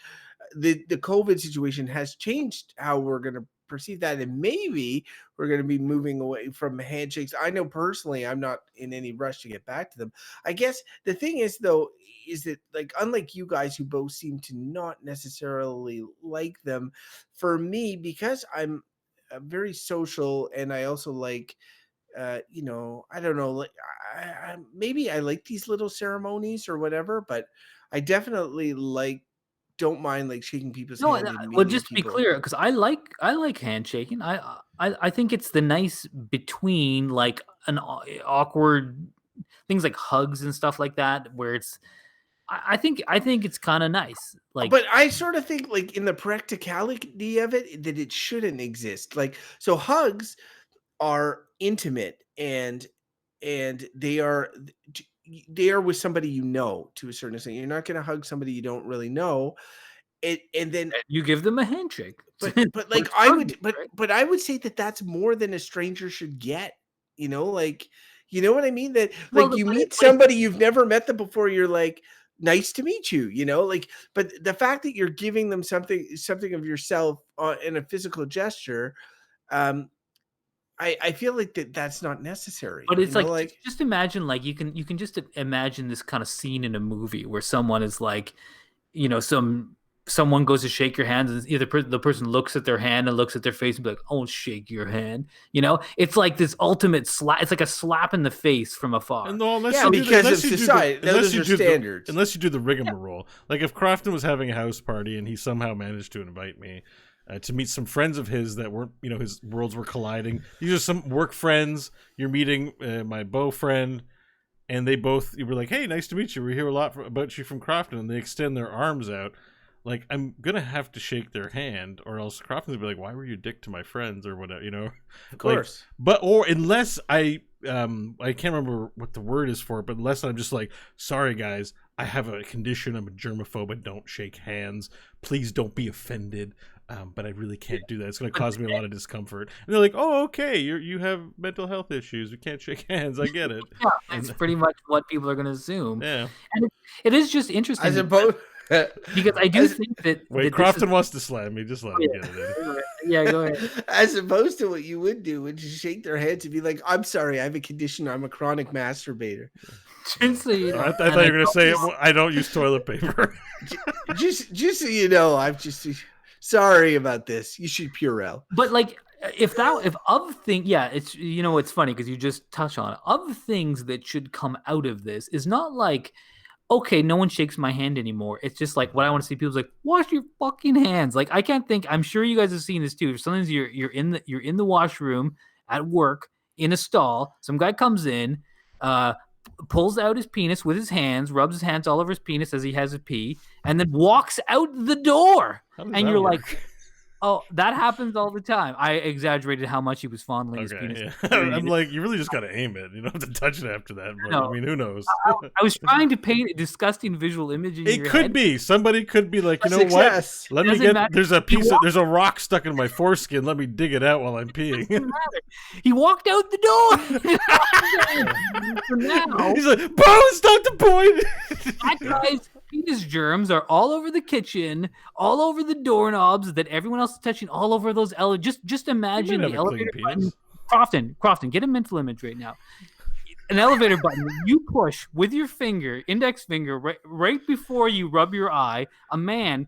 The COVID situation has changed how we're going to perceive that, and maybe we're going to be moving away from handshakes. I know personally I'm not in any rush to get back to them. I guess the thing is though, is that like unlike you guys who both seem to not necessarily like them, for me, because I'm very social and I also like I don't know, like maybe I like these little ceremonies or whatever, but I definitely don't mind like shaking people's No, hand and well, meeting just to be people. clear, because I like handshaking. I think it's the nice between like an awkward things like hugs and stuff like that, where it's I think it's kind of nice. Like, But I sort of think like in the practicality of it that it shouldn't exist. Like so hugs are intimate and they are with somebody you know to a certain extent. You're not going to hug somebody you don't really know. And then you give them a handshake. but But like it's hugging, right? but I would say that that's more than a stranger should get. Like you know what I mean? That Well, like you meet but it's somebody you've never met them before, you're like, nice to meet you. Like, but the fact that you're giving them something of yourself in a physical gesture, um, I feel like that's not necessary. But it's like, Like just imagine, like, you can just imagine this kind of scene in a movie where someone is like, you know, someone goes to shake your hand, and either the person looks at their hand and looks at their face and be like, "Oh, shake your hand." You know, it's like this ultimate slap. It's like a slap in the face from afar. And no, yeah, because of society, those are standards. Unless you do the rigmarole. Like if Crofton was having a house party and he somehow managed to invite me to meet some friends of his that weren't, his worlds were colliding. These are some work friends. You're meeting my beau friend, and you were like, "Hey, nice to meet you. We hear a lot about you from Crofton," and they extend their arms out. like I'm gonna have to shake their hand, or else Crofton's gonna be like, "Why were you a dick to my friends?" or whatever, you know. Of course. Or unless I can't remember what the word is for it, but unless I'm just like, "Sorry guys, I have a condition. I'm a germaphobe. I don't shake hands. Please don't be offended." But I really can't do that. It's going to cause me a lot of discomfort. And they're like, "Oh, okay, you have mental health issues. We can't shake hands. I get it." Yeah, that's pretty much what people are going to assume. Yeah. And it is just interesting. I suppose. Because I do think that... Wait, Crofton wants to slam me. Just let him get it in. Yeah, go ahead. As opposed to what you would do, would you shake their heads and be like, "I'm sorry, I have a condition. I'm a chronic masturbator." So you know, I thought you were going to say, "I don't use toilet paper." just so you know, I'm just... Sorry about this. You should Purell. But like, if of things, yeah, it's, you know, it's funny because you just touch on it. Of things that should come out of this is not like, okay, no one shakes my hand anymore. It's just like, what I want to see people's like, wash your fucking hands. Like, I can't think. I'm sure you guys have seen this too. Sometimes you're in the washroom at work in a stall. Some guy comes in, pulls out his penis with his hands, rubs his hands all over his penis as he has a pee, and then walks out the door. And you're like, oh, that happens all the time. I exaggerated how much he was fondling his penis. Yeah. I'm like, you really just got to aim it. You don't have to touch it after that. But, I mean, who knows? I was trying to paint a disgusting visual image in your head. It could be. Somebody could be like, you know what? Let me get, there's a rock stuck in my foreskin. Let me dig it out while I'm peeing. He walked out the door. For now, he's like, Bo's not the point. That guy's penis germs are all over the kitchen, all over the doorknobs that everyone else is touching, all over those elevators. Just imagine the elevator button. Crofton, get a mental image right now. An elevator button that you push with your finger, index finger, right before you rub your eye. A man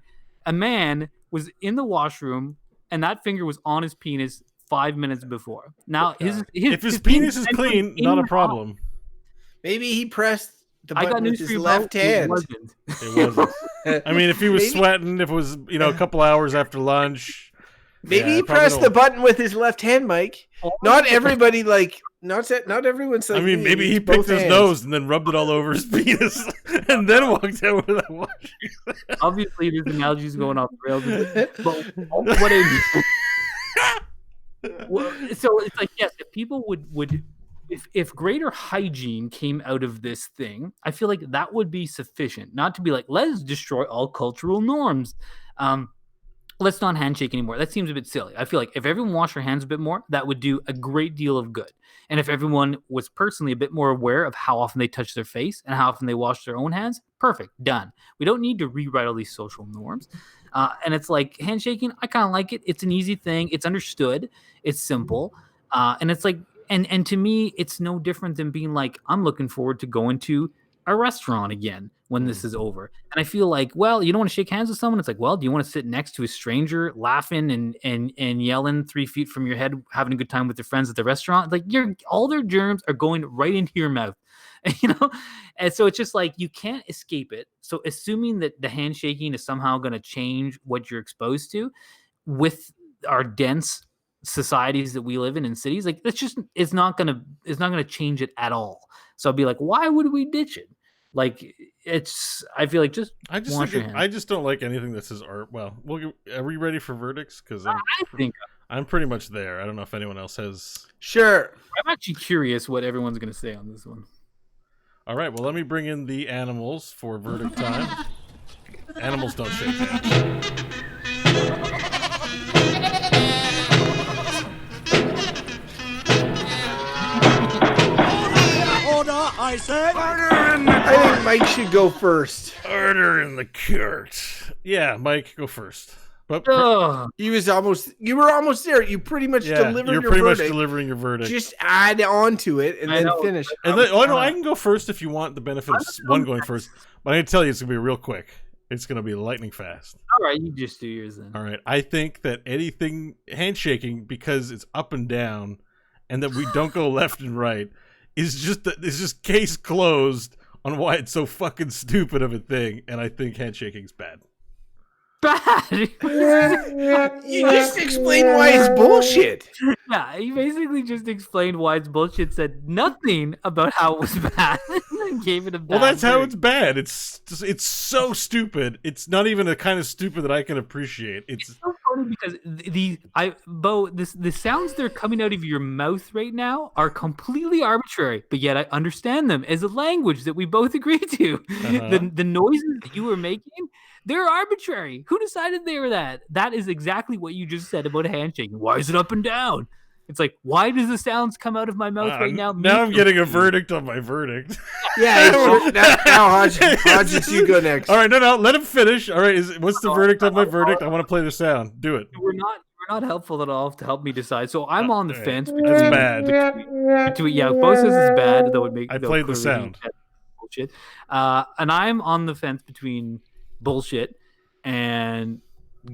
was in the washroom, and that finger was on his penis 5 minutes before. Now, if his penis is clean, not a problem. Maybe he pressed the I got button with news his for you, left hand. It wasn't. I mean, if he was sweating, if it was, you know, a couple hours after lunch. Maybe he pressed the button with his left hand, Mike. Not everybody not everyone's like. I mean, maybe he picked his nose and then rubbed it all over his penis and then walked out with that wash. Obviously, this analogy is going off the rails. But what so it's like, yes, if people would if greater hygiene came out of this thing, I feel like that would be sufficient. Not to be like, let's destroy all cultural norms. Let's not handshake anymore. That seems a bit silly. I feel like if everyone washed their hands a bit more, that would do a great deal of good. And if everyone was personally a bit more aware of how often they touch their face and how often they wash their own hands, perfect, done. We don't need to rewrite all these social norms. And it's like handshaking, I kind of like it. It's an easy thing. It's understood. It's simple. And it's like, and to me, it's no different than being like, I'm looking forward to going to a restaurant again when this is over. And I feel like, well, you don't want to shake hands with someone. It's like, well, do you want to sit next to a stranger laughing and yelling 3 feet from your head, having a good time with your friends at the restaurant? Like, all their germs are going right into your mouth, you know? And so it's just like, you can't escape it. So assuming that the handshaking is somehow going to change what you're exposed to with our dense societies that we live in cities, like, that's just, it's not gonna change it at all. So I'll be like, why would we ditch it? Like, I feel like I just don't like anything that says art. Well, are we ready for verdicts? Because I think I'm pretty much there. I don't know if anyone else has. Sure. I'm actually curious what everyone's gonna say on this one. All right, well, let me bring in the animals for verdict time. Animals don't shake hands. I said, I think Mike should go first. Order in the court. Yeah, Mike, go first. But you were almost there. You pretty much delivered your verdict. Much delivering your verdict. Just add on to it and then finish. And then, I can go first if you want the benefit of one going first. But I can tell you, it's gonna be real quick. It's gonna be lightning fast. All right, you just do yours then. All right, I think that anything handshaking, because it's up and down, and that we don't go left and right, is just case closed on why it's so fucking stupid of a thing. And I think handshaking's bad. Bad. You just explained why it's bullshit. Yeah, he basically just explained why it's bullshit. Said nothing about how it was bad. and gave it a bad Well, that's how verdict. it's bad. It's so stupid. It's not even a kind of stupid that I can appreciate. It's so funny because the sounds that are coming out of your mouth right now are completely arbitrary, but yet I understand them as a language that we both agree to. The noises that you were making, they're arbitrary. Who decided they were that? That is exactly what you just said about handshaking. Why is it up and down? It's like, why does the sounds come out of my mouth right now? Now I'm getting a verdict on my verdict. Yeah, now Hodges, you go next. All right, no, let him finish. All right, what's the verdict on my verdict? I want to play the sound. Do it. We're not helpful at all to help me decide. So I'm on the fence between, That's bad. Bo says it's bad, though it makes. I played the sound. Bullshit. And I'm on the fence between bullshit and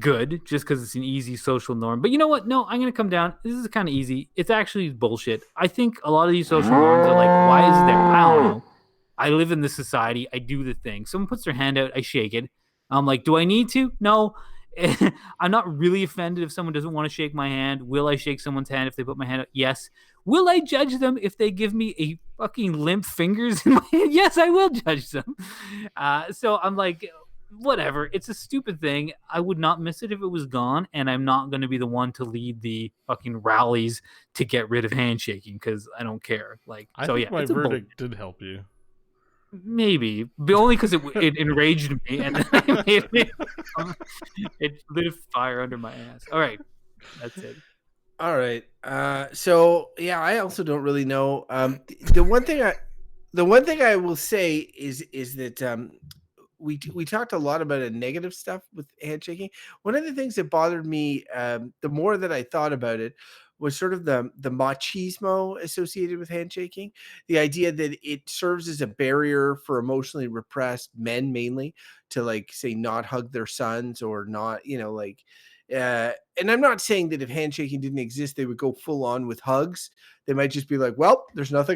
good, just because it's an easy social norm. But you know what? No, I'm gonna come down. This is kind of easy. It's actually bullshit. I think a lot of these social norms are like, why is it there? I don't know. I live in this society. I do the thing. Someone puts their hand out, I shake it. I'm like, do I need to? No. I'm not really offended if someone doesn't want to shake my hand. Will I shake someone's hand if they put my hand out? Yes. Will I judge them if they give me a fucking limp fingers in my hand? Yes, I will judge them. So I'm like, whatever. It's a stupid thing. I would not miss it if it was gone, and I'm not going to be the one to lead the fucking rallies to get rid of handshaking because I don't care. Like, I so think yeah, my it's a verdict did help you. maybe, but only because it enraged me and then it lit a fire under my ass. All right, that's it. All right. So yeah, I also don't really know. The one thing I will say is that we talked a lot about negative stuff with handshaking. One of the things that bothered me, the more that I thought about it, was sort of the machismo associated with handshaking. The idea that it serves as a barrier for emotionally repressed men, mainly, to like say not hug their sons or not, like. And I'm not saying that if handshaking didn't exist, they would go full on with hugs. They might just be like, well, there's nothing